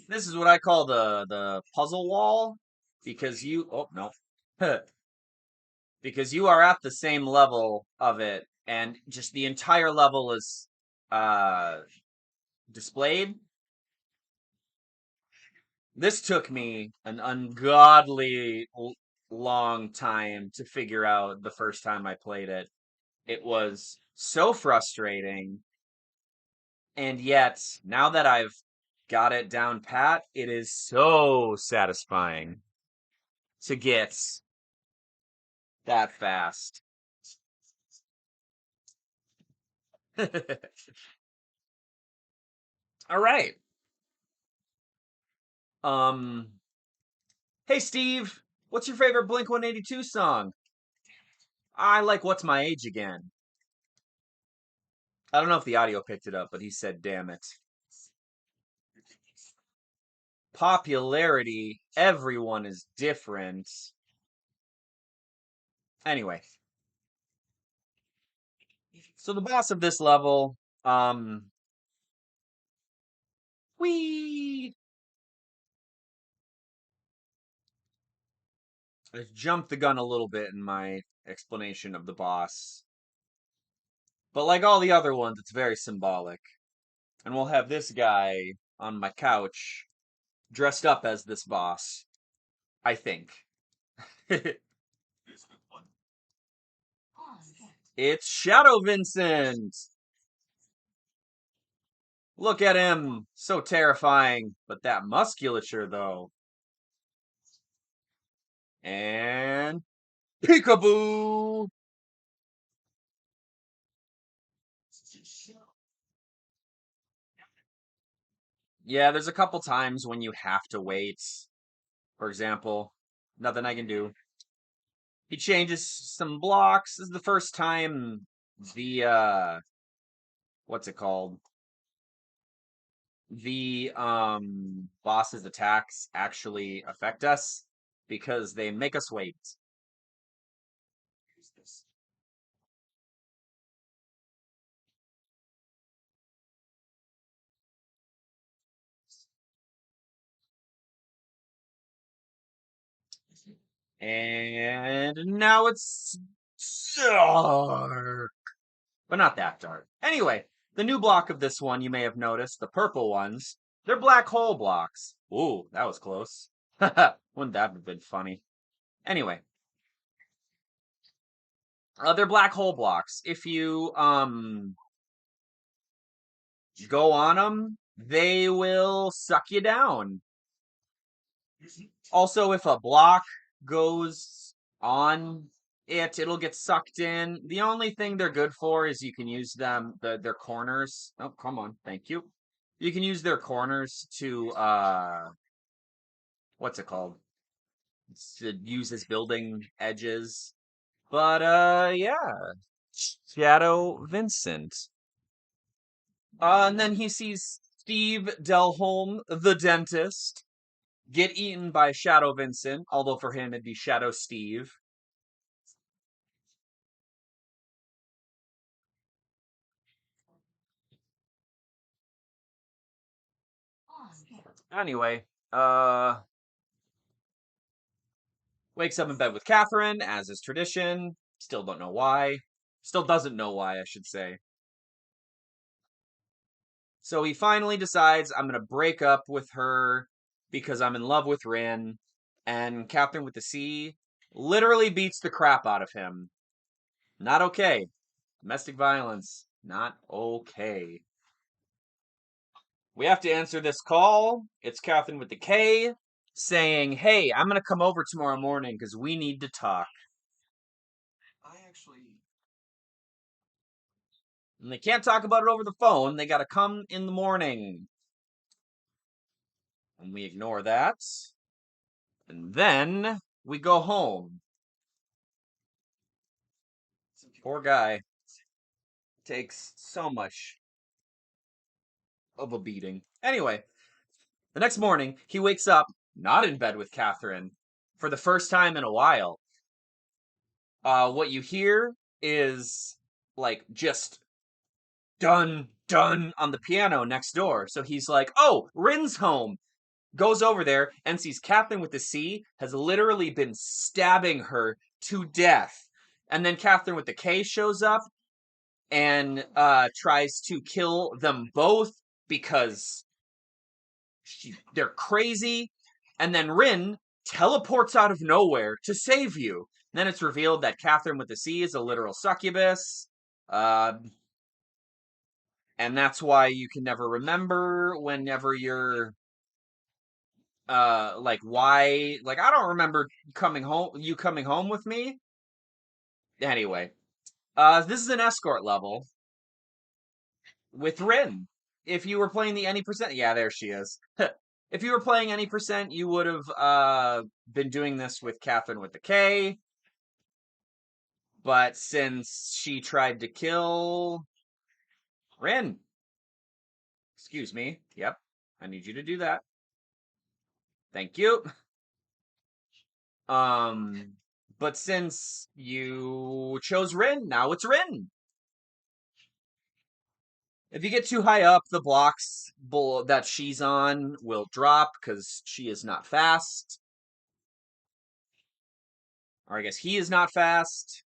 This is what I call the puzzle wall because you oh no because you are at the same level of it and just the entire level is uh displayed. This took me an ungodly long time to figure out the first time I played it. It was so frustrating, and yet now that I've got it down pat, it is so satisfying to get that fast. All right. Um, hey Steve, what's your favorite Blink 182 song? I like What's My Age Again. I don't know if the audio picked it up, but he said, damn it. Popularity, everyone is different. Anyway, so the boss of this level, we I jumped the gun a little bit in my explanation of the boss. But like all the other ones, it's very symbolic. And we'll have this guy on my couch dressed up as this boss, I think. It's Shadow Vincent! Look at him! So terrifying. But that musculature, though. And peekaboo! Yeah, there's a couple times when you have to wait. For example, nothing I can do. He changes some blocks. This is the first time the what's it called? The boss's attacks actually affect us. because they make us wait. Use this. And now it's dark, but not that dark. Anyway, the new block of this one, you may have noticed, the purple ones, they're black hole blocks. Ooh, that was close. Wouldn't that have been funny? Anyway, they're black hole blocks. If you go on them, they will suck you down. Also, if a block goes on it, it'll get sucked in. The only thing they're good for is you can use them, their corners. Oh, come on, thank you. You can use their corners to what's it called? To use as building edges. But yeah. Shadow Vincent. And then he sees Steve Delholm, the dentist, get eaten by Shadow Vincent, although for him it'd be Shadow Steve. Anyway, uh, wakes up in bed with Catherine, as is tradition. Still don't know why. Still doesn't know why, I should say. So he finally decides I'm gonna break up with her because I'm in love with Rin, and Catherine with the C literally beats the crap out of him. Not okay. Domestic violence. Not okay. We have to answer this call. It's Catherine with the K saying, "Hey, I'm going to come over tomorrow morning because we need to talk." I actually. And they can't talk about it over the phone. They got to come in the morning. And we ignore that. And then we go home. Poor guy takes so much of a beating. Anyway, the next morning, he wakes up not in bed with Catherine for the first time in a while. What you hear is like just dun dun on the piano next door. So he's like, "Oh, Rin's home." Goes over there and sees Catherine with the C has literally been stabbing her to death. And then Catherine with the K shows up and tries to kill them both because they're crazy. And then Rin teleports out of nowhere to save you. And then it's revealed that Catherine with the C is a literal succubus. Uh, and that's why you can never remember whenever you're like why like I don't remember coming home with me. Anyway, this is an escort level with Rin. If you were playing the any percent, yeah, there she is. If you were playing any percent, you would have been doing this with Catherine with the K. But since she tried to kill Rin, excuse me, yep, I need you to do that. Thank you. Um, but since you chose Rin, now it's Rin. If you get too high up, the blocks that she's on will drop because she is not fast. Or I guess he is not fast.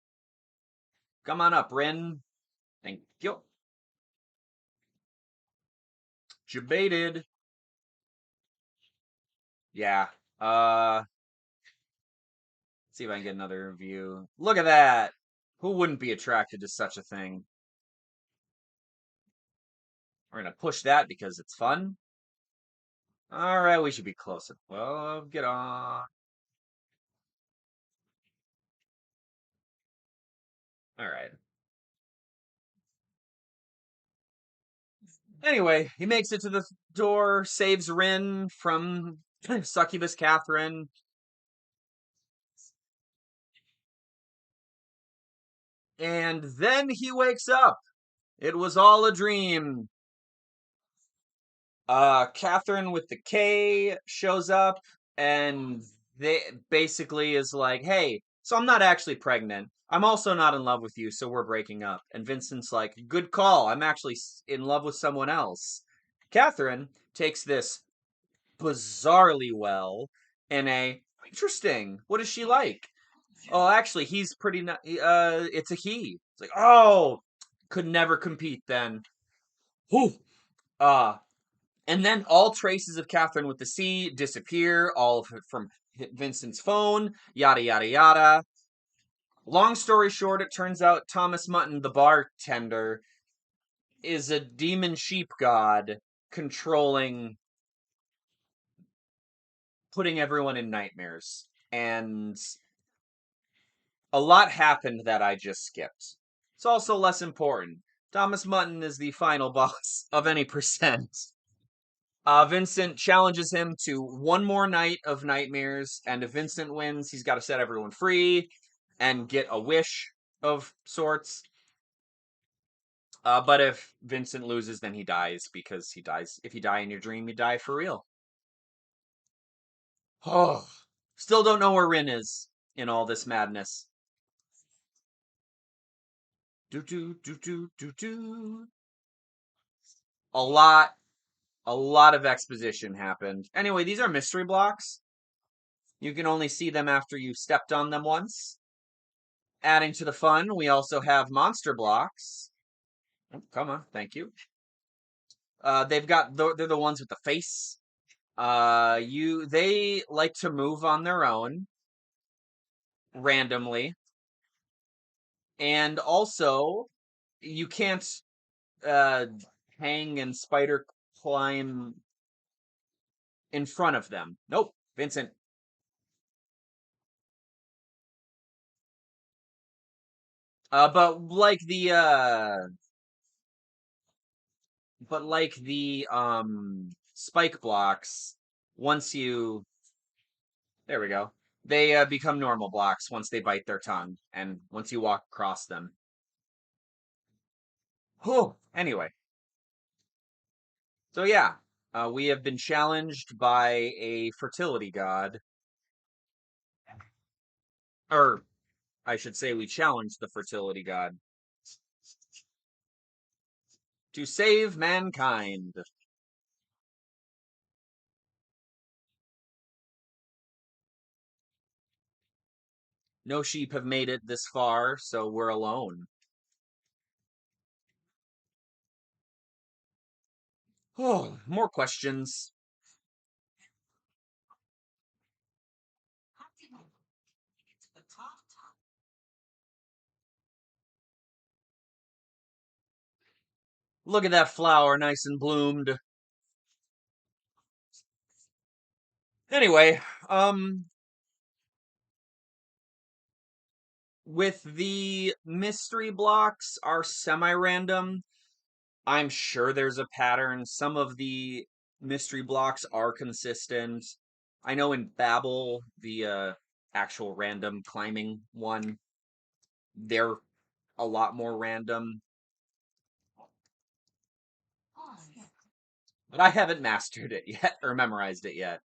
Come on up, Rin. Thank you. Debated. Yeah. See if I can get another view. Look at that. Who wouldn't be attracted to such a thing? We're gonna push that because it's fun. All right, we should be closer. Well, get on. All right. Anyway, he makes it to the door, saves Rin from succubus Catherine, and then he wakes up. It was all a dream. Catherine with the K shows up, and they basically is like, hey, so I'm not actually pregnant. I'm also not in love with you, so we're breaking up. And Vincent's like, good call. I'm actually in love with someone else. Catherine takes this bizarrely well in a interesting. What is she like? Oh, actually, he's pretty. It's a he. It's like, oh, could never compete then. Whew. Uh, and then all traces of Catherine with the C disappear, all of it from Vincent's phone, yada, yada, yada. Long story short, it turns out Thomas Mutton, the bartender, is a demon sheep god controlling, putting everyone in nightmares. And a lot happened that I just skipped. It's also less important. Thomas Mutton is the final boss of any percent. Vincent challenges him to one more night of nightmares, and if Vincent wins, he's got to set everyone free and get a wish of sorts. But if Vincent loses, then he dies because he dies. If you die in your dream, you die for real. Oh, still don't know where Rin is in all this madness. Do do do do do do. A lot, a lot of exposition happened. Anyway, these are mystery blocks. You can only see them after you've stepped on them once. Adding to the fun, we also have monster blocks. Oh, come on, thank you. They're the ones with the face. They like to move on their own randomly, and also you can't uh hang and spider climb in front of them. Nope, Vincent. But like the spike blocks, once you there we go. They become normal blocks once they bite their tongue, and once you walk across them. Whew. Anyway, so yeah, we have been challenged by a fertility god, or I should say, we challenged the fertility god to save mankind. No sheep have made it this far, so we're alone. Oh, more questions. Look at that flower, nice and bloomed. Anyway, with the mystery blocks are semi-random. I'm sure there's a pattern. Some of the mystery blocks are consistent. I know in Babel, the actual random climbing one, they're a lot more random. But I haven't mastered it yet or memorized it yet.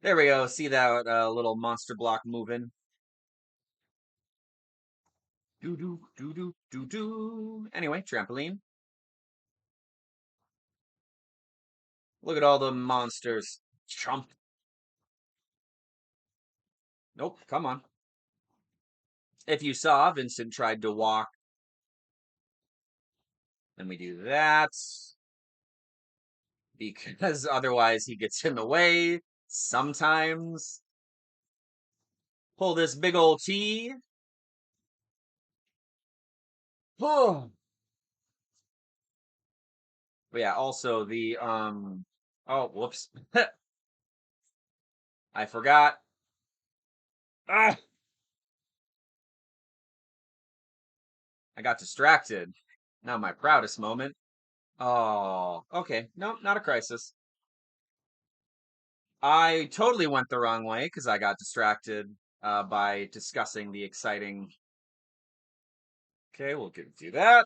There we go. See that little monster block moving? Do do do do do do. Anyway, trampoline. Look at all the monsters. Chomp. Nope, come on. If you saw, Vincent tried to walk. Then we do that. Because otherwise he gets in the way. Sometimes. Pull this big old T. Oh. But yeah, also the oh, whoops. I forgot. Ah, I got distracted. Not my proudest moment. Oh, okay. Nope, not a crisis. I totally went the wrong way because I got distracted by discussing the exciting. Okay, we'll get do that.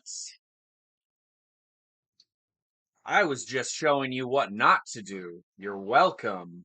I was just showing you what not to do. You're welcome.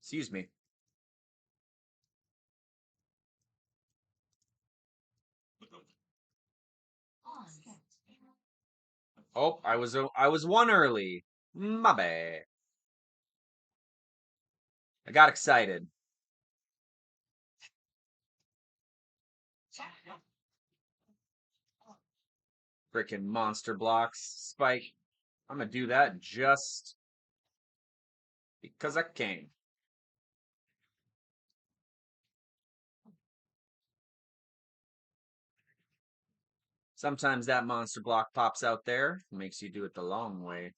Excuse me. Oh, I was one early. My bad. I got excited. Frickin' monster blocks. Spike. I'm gonna do that just because I can. Sometimes that monster block pops out there, makes you do it the long way.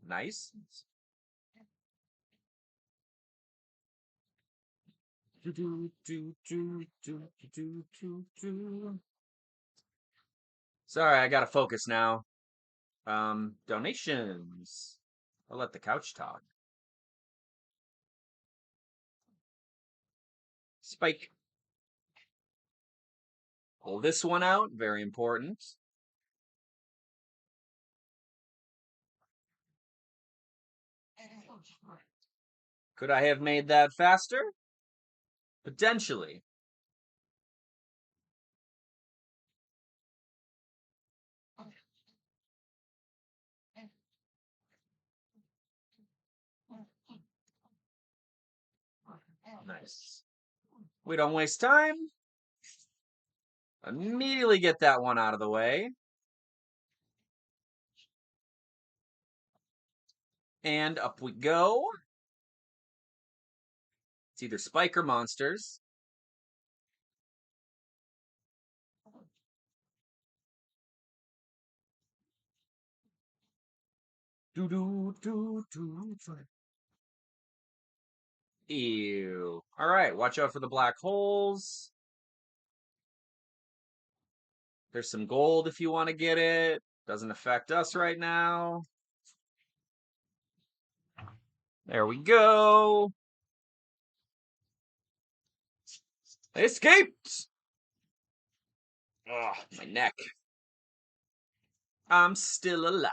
Nice. Sorry, I gotta focus now. Donations. I'll let the couch talk. Spike. Pull this one out, very important. Could I have made that faster? Potentially. Nice. We don't waste time. Immediately get that one out of the way. And up we go. It's either Spike or monsters. Ew. Alright, watch out for the black holes. There's some gold if you want to get it. Doesn't affect us right now. There we go. Escaped! Ugh, my neck. I'm still alive.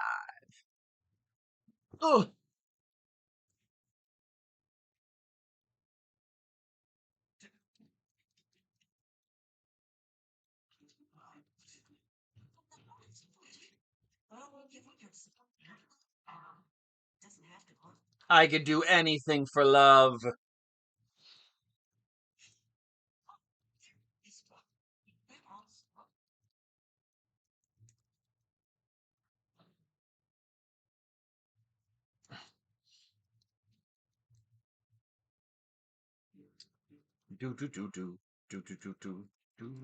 Ugh. I could do anything for love. Do do do do do do do do do.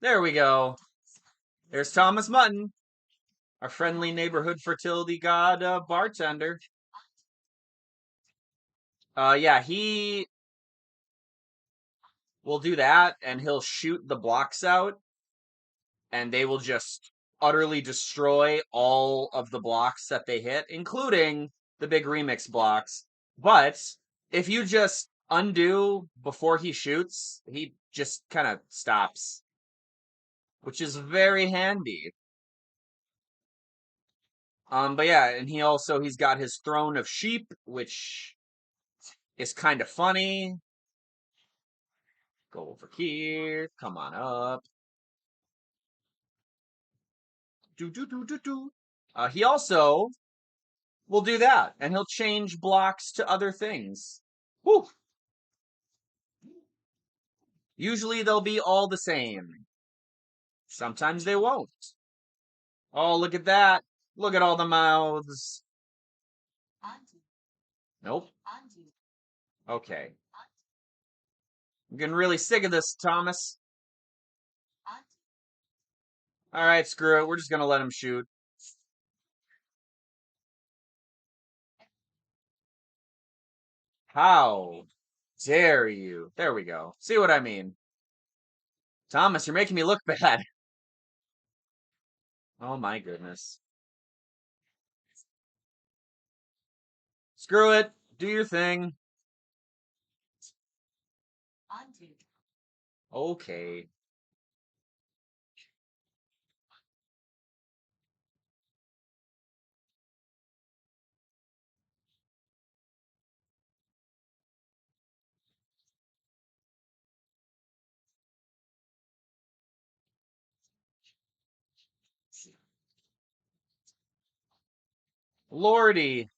There we go. There's Thomas Mutton, our friendly neighborhood fertility god bartender. Yeah, he will do that, and he'll shoot the blocks out, and they will just utterly destroy all of the blocks that they hit, including the big remix blocks. But if you just undo before he shoots, he just kind of stops, which is very handy. But yeah, and he's got his throne of sheep, which is kind of funny. Go over here. Come on up. Do do do do do. He also will do that, and he'll change blocks to other things. Woo! Usually they'll be all the same. Sometimes they won't. Oh, look at that. Look at all the mouths. Nope. Okay. I'm getting really sick of this, Thomas. Alright, screw it. We're just gonna let him shoot. How dare you? There we go. See what I mean? Thomas, you're making me look bad. Oh my goodness. Screw it. Do your thing. Okay. Lordy.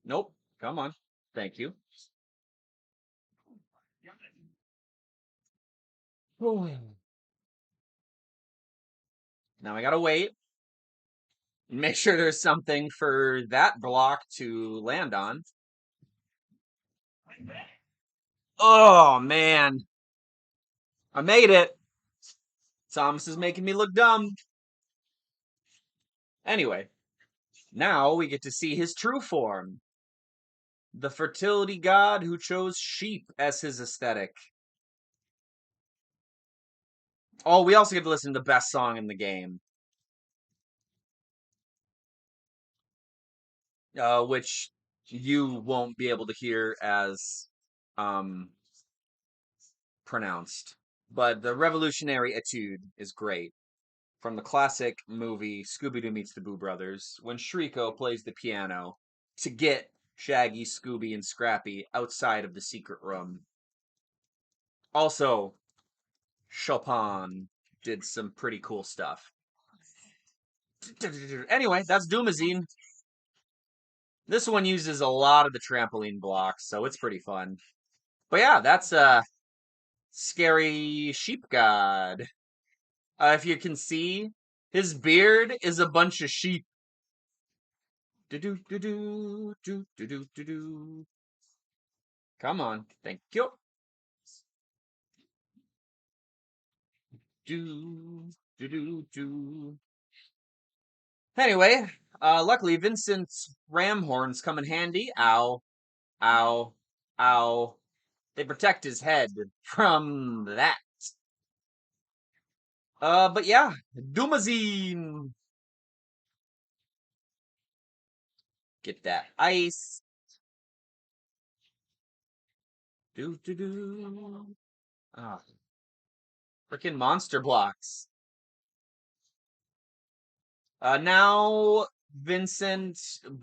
Nope. Come on. Thank you. Now I gotta wait. Make sure there's something for that block to land on. Oh, man. I made it. Thomas is making me look dumb. Anyway, now we get to see his true form. The fertility god who chose sheep as his aesthetic. Oh, we also get to listen to the best song in the game. Which you won't be able to hear as pronounced. But the revolutionary etude is great. From the classic movie Scooby-Doo Meets the Boo Brothers, when Shriko plays the piano to get Shaggy, Scooby, and Scrappy outside of the secret room. Also, Chopin did some pretty cool stuff. Anyway, that's Doomazine. This one uses a lot of the trampoline blocks, so it's pretty fun. But yeah, that's Scary Sheep God. If you can see, his beard is a bunch of sheep. Do do do do do do do do do. Come on, thank you. Do do do do. Anyway, luckily Vincent's ram horns come in handy. Ow, ow, ow. They protect his head from that. But yeah, Doomazine. Get that ice. Do do do. Ah, freaking monster blocks. Now Vincent,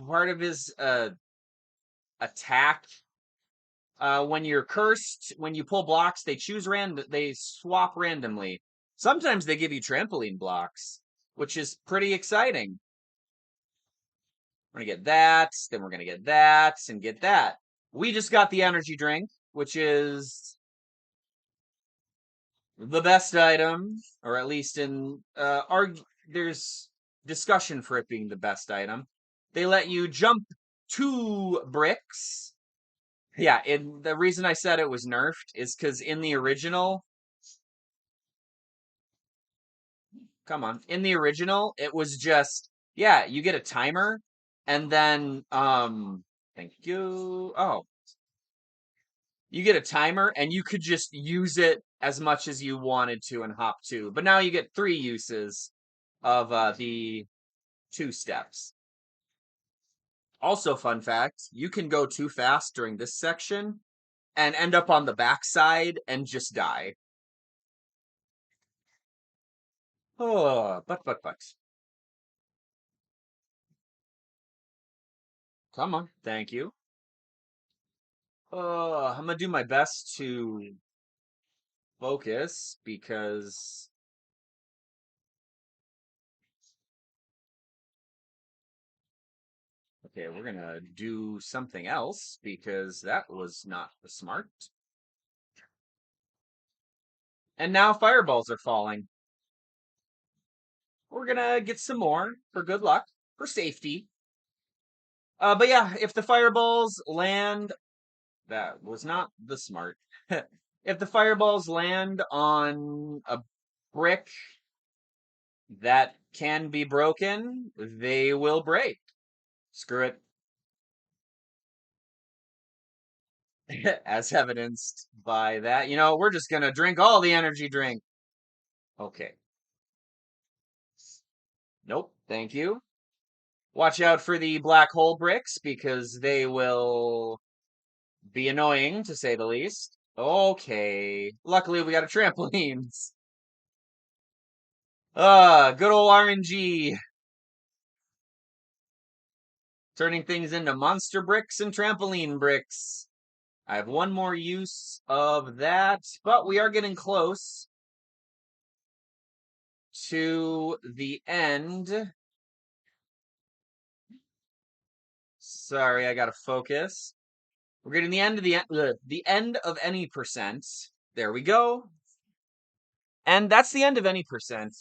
part of his attack. When you're cursed, when you pull blocks, they swap randomly. Sometimes they give you trampoline blocks, which is pretty exciting. We're gonna get that, then we're gonna get that, and get that. We just got the energy drink, which is the best item, or at least in there's discussion for it being the best item. They let you jump 2 bricks. Yeah, and the reason I said it was nerfed is because in the original, come on, in the original, it was just, yeah, you get a timer, and then, thank you. Oh, you get a timer, and you could just use it as much as you wanted to and hop 2. But now you get 3 uses of the 2 steps. Also, fun fact, you can go too fast during this section and end up on the backside and just die. Oh, but. Come on. Thank you. I'm gonna do my best to focus because okay, we're gonna do something else because that was not smart. And now fireballs are falling. We're gonna get some more for good luck, for safety. But yeah, if the fireballs land, that was not the smart. If the fireballs land on a brick that can be broken, they will break. Screw it. As evidenced by that, we're just gonna drink all the energy drink. Okay. Nope. Thank you. Watch out for the black hole bricks because they will be annoying to say the least. Okay. Luckily we got a trampolines. Good old RNG. Turning things into monster bricks and trampoline bricks. I have one more use of that, but we are getting close to the end. Sorry, I gotta focus. We're getting the end of the end of any percent. There we go. And that's the end of any percent.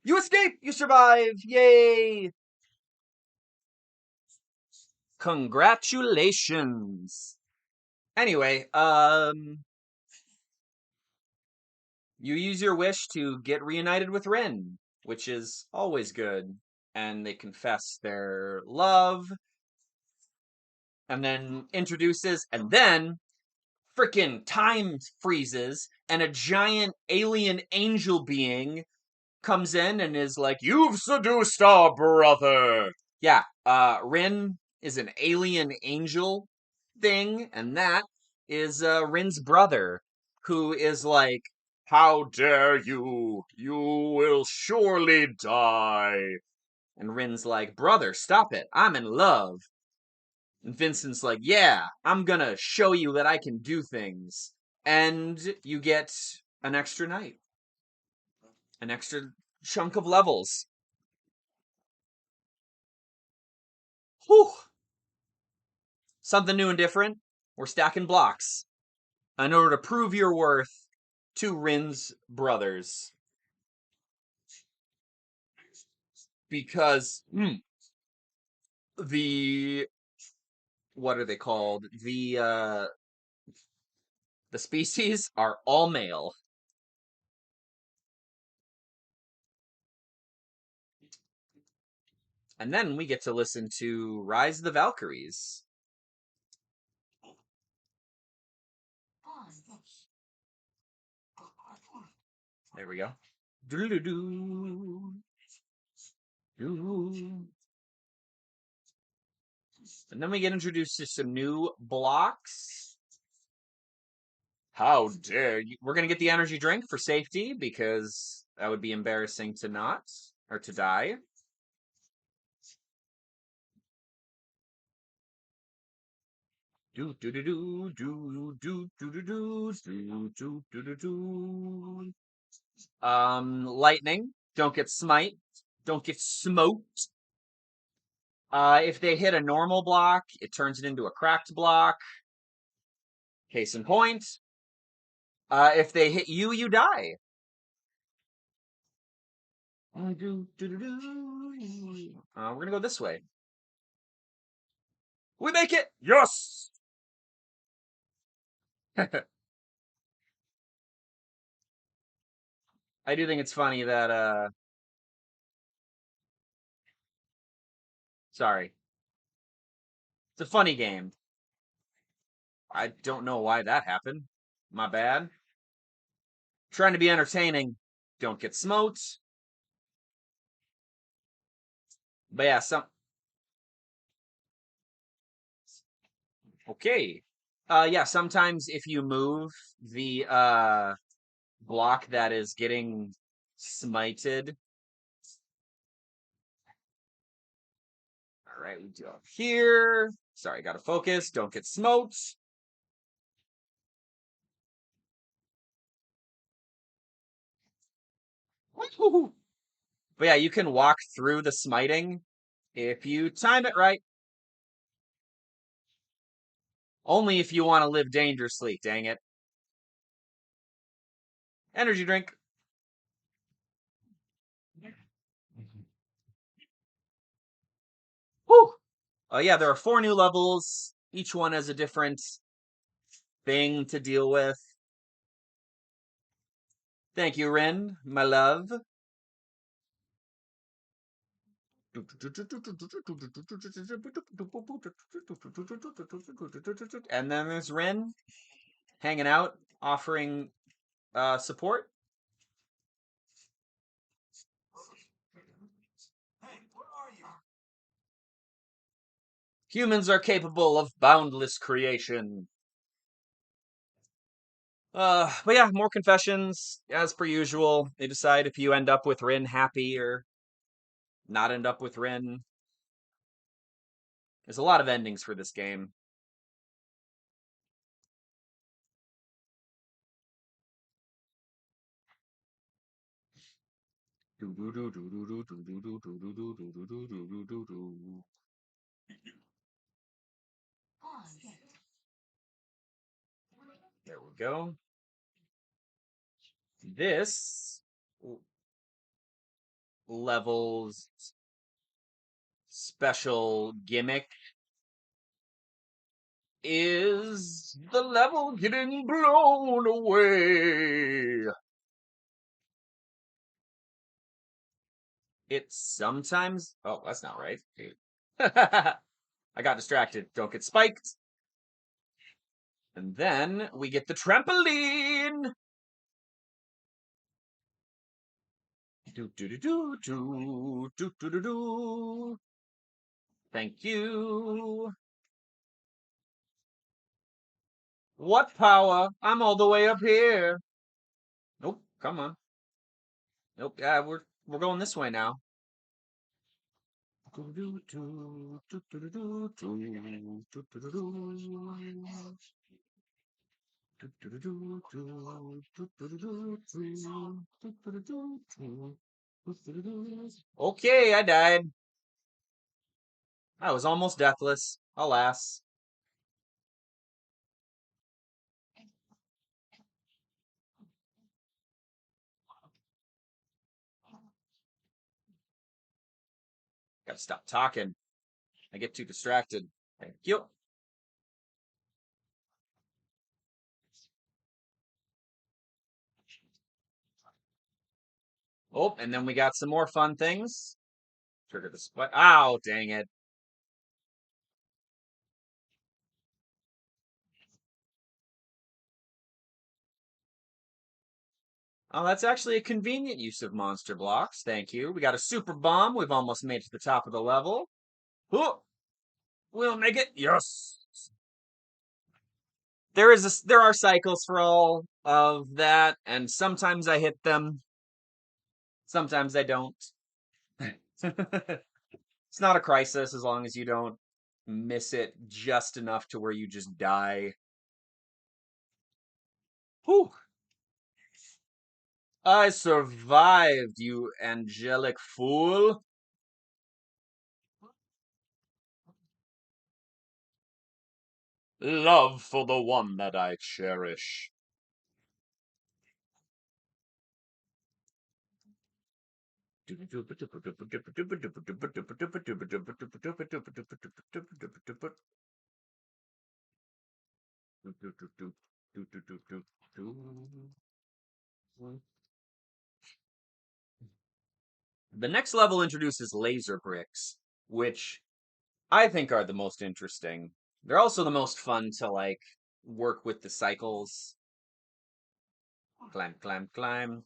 You escape! You survive! Yay! Congratulations! Anyway, you use your wish to get reunited with Rin, which is always good. And they confess their love, and then introduces, and then freaking time freezes, and a giant alien angel being comes in and is like, "You've seduced our brother." Yeah, Rin is an alien angel thing, and that is Rin's brother, who is like, "How dare you? You will surely die." And Rin's like, "Brother, stop it. I'm in love." And Vincent's like, "Yeah, I'm gonna show you that I can do things." And you get an extra night, an extra chunk of levels. Whew! Something new and different. We're stacking blocks in order to prove your worth to Rin's brothers. Because the what are they called? The species are all male. And then we get to listen to Rise of the Valkyries. There we go. And then we get introduced to some new blocks. How dare you? We're going to get the energy drink for safety because that would be embarrassing to not, or to die. Do do do do do do do do do do do do do do. Lightning. Don't get smite. Don't get smoked. If they hit a normal block, it turns it into a cracked block. Case in point. If they hit you, you die. We're gonna go this way. We make it! Yes! I do think it's funny that, sorry. It's a funny game. I don't know why that happened. My bad. Trying to be entertaining. Don't get smoked. But yeah, okay. Yeah, sometimes if you move the, block that is getting smited. All right, we do up here. Sorry, gotta focus. Don't get smoked. But yeah, you can walk through the smiting if you time it right. Only if you want to live dangerously, dang it. Energy drink. Whew. Yeah, there are 4 new levels. Each one has a different thing to deal with. Thank you, Rin, my love. And then there's Rin hanging out, offering support. Hey, where Humans are capable of boundless creation. But yeah, more confessions, as per usual. They decide if you end up with Rin happy or not end up with Rin. There's a lot of endings for this game. There we go. This level's special gimmick is the level getting blown away. It sometimes. Oh, that's not right. I got distracted. Don't get spiked. And then we get the trampoline. Do do do do do do do do do. Thank you. What power? I'm all the way up here. Nope. Come on. Nope. Yeah, we're going this way now. Okay, I died. I was almost deathless. Alas. Gotta stop talking. I get too distracted. Thank you. Oh, and then we got some more fun things. Trigger the split. Ow, dang it. Oh, that's actually a convenient use of monster blocks. Thank you. We got a super bomb. We've almost made it to the top of the level. Oh, we'll make it. Yes. There are cycles for all of that, and sometimes I hit them, sometimes I don't. It's not a crisis as long as you don't miss it just enough to where you just die. Whew. I survived, you angelic fool. Love for the one that I cherish. The next level introduces laser bricks, which I think are the most interesting. They're also the most fun to like work with the cycles. Climb, climb, climb.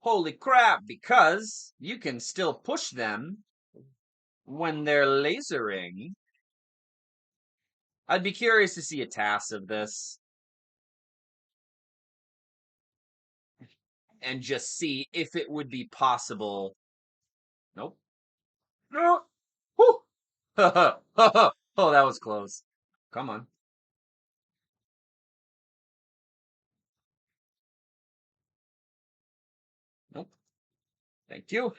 Holy crap, because you can still push them when they're lasering. I'd be curious to see a task of this and just see if it would be possible. Nope. No. Whew. Oh, that was close. Come on. Nope. Thank you.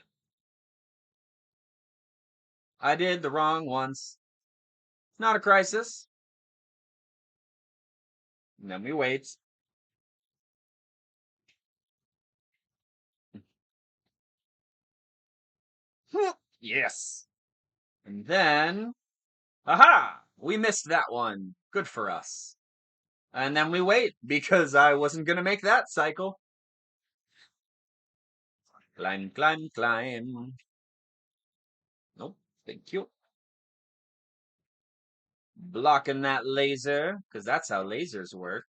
I did the wrong ones. Not a crisis. And then we wait. Yes. And then, aha! We missed that one. Good for us. And then we wait because I wasn't gonna make that cycle. Climb, climb, climb. Nope. Thank you. Blocking that laser, because that's how lasers work.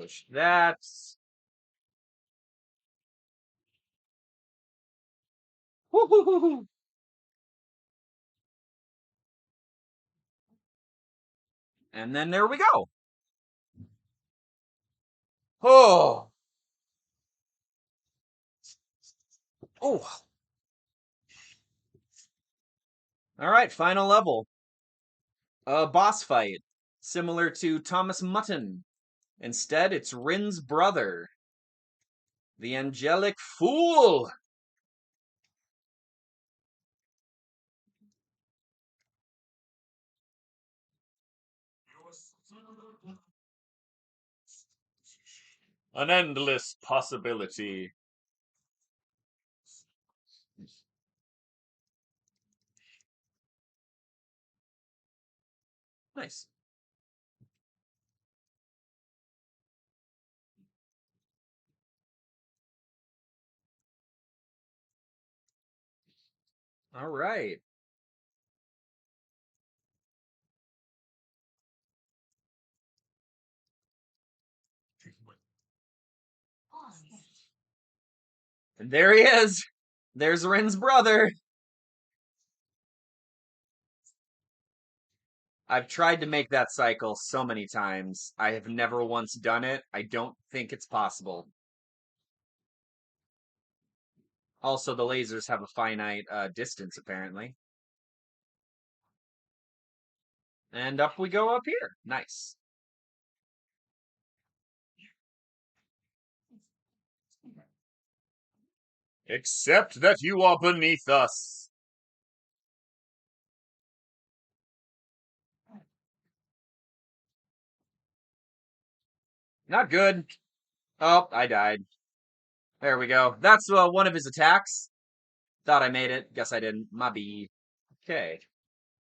Push that. Woo-hoo-hoo-hoo. And then there we go. Oh. Oh. All right, final level. A boss fight, similar to Thomas Mutton. Instead, it's Rin's brother, the Angelic Fool. An endless possibility. Nice. All right. And there he is. There's Rin's brother. I've tried to make that cycle so many times. I have never once done it. I don't think it's possible. Also, the lasers have a finite distance, apparently. And up we go up here. Nice. Except that you are beneath us. Not good. Oh, I died. There we go. That's one of his attacks. Thought I made it. Guess I didn't. My B. Okay.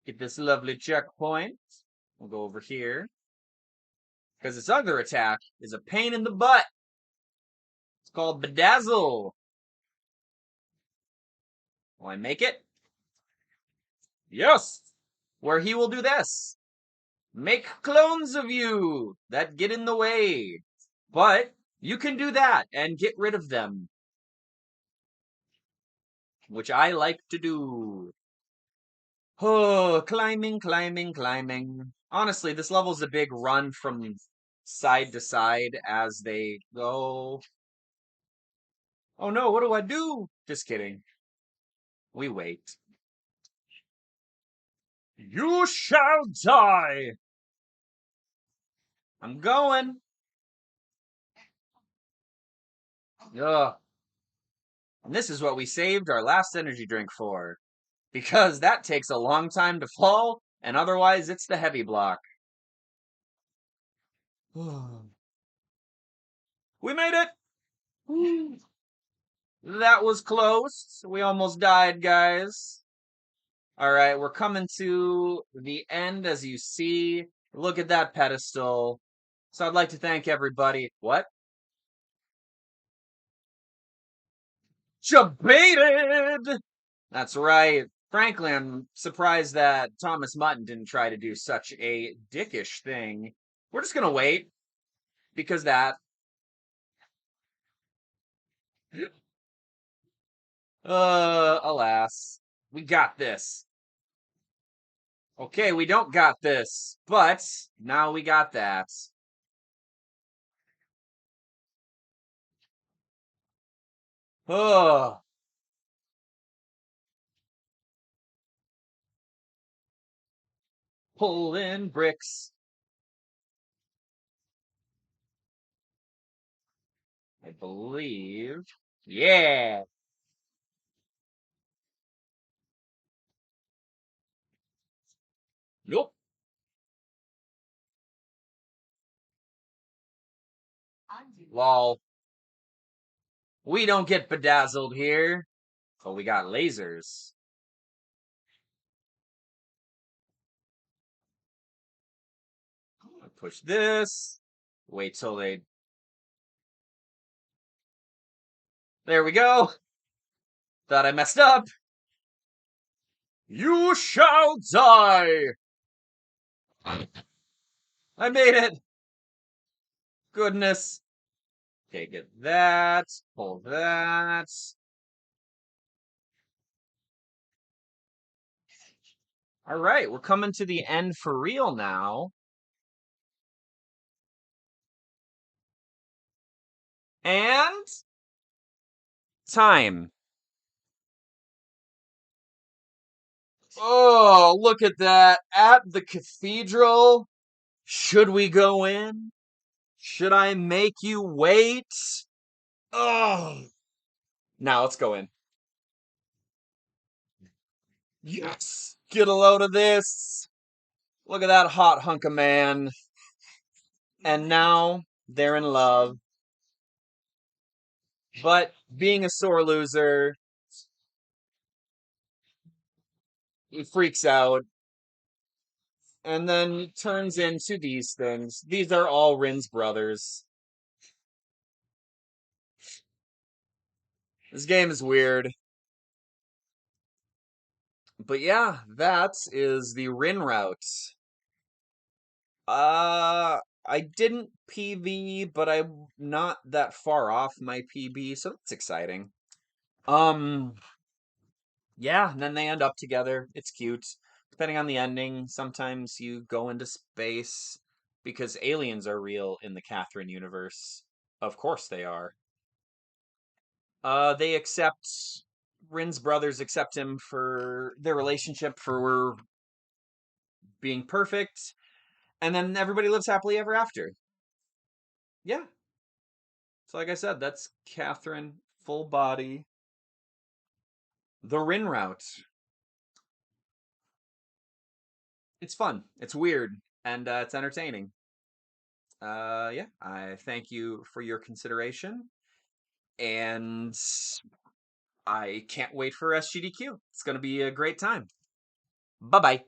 Get this lovely checkpoint. We'll go over here. Because its other attack is a pain in the butt. It's called Bedazzle. Will I make it? Yes! Where he will do this. Make clones of you that get in the way. But you can do that and get rid of them. Which I like to do. Oh, climbing, climbing, climbing. Honestly, this level's a big run from side to side as they go. Oh no, what do I do? Just kidding. We wait. You shall die! I'm going. Ugh. And this is what we saved our last energy drink for. Because that takes a long time to fall, and otherwise it's the heavy block. We made it! That was close. We almost died, guys. All right, we're coming to the end, as you see. Look at that pedestal. So I'd like to thank everybody. What? Debated! That's right. Frankly, I'm surprised that Thomas Mutton didn't try to do such a dickish thing. We're just gonna wait, because that. Alas. We got this. Okay, we don't got this, but now we got that. Oh, pull in bricks. I believe. Yeah. Nope. Lol. We don't get bedazzled here. But we got lasers. Push this. Wait till they. There we go. Thought I messed up. You shall die. I made it. goodness. Okay, get that. Pull that. All right, we're coming to the end for real now. And time. Oh, look at that. At the cathedral. Should we go in? Should I make you wait? Oh. Now let's go in. Yes. Get a load of this. Look at that hot hunk of man. And now they're in love. But being a sore loser, he freaks out and then turns into these things. These are all Rin's brothers. This game is weird. But yeah, that is the Rin route. I didn't PB, but I'm not that far off my PB, so that's exciting. Um, yeah, and then they end up together. It's cute. Depending on the ending, sometimes you go into space because aliens are real in the Catherine universe. Of course they are. They accept Rin's brothers accept him for their relationship for being perfect, and then everybody lives happily ever after. Yeah. So like I said, that's Catherine full body. The Rin route. It's fun. It's weird, and it's entertaining. Yeah, I thank you for your consideration, and I can't wait for SGDQ. It's going to be a great time. Bye bye.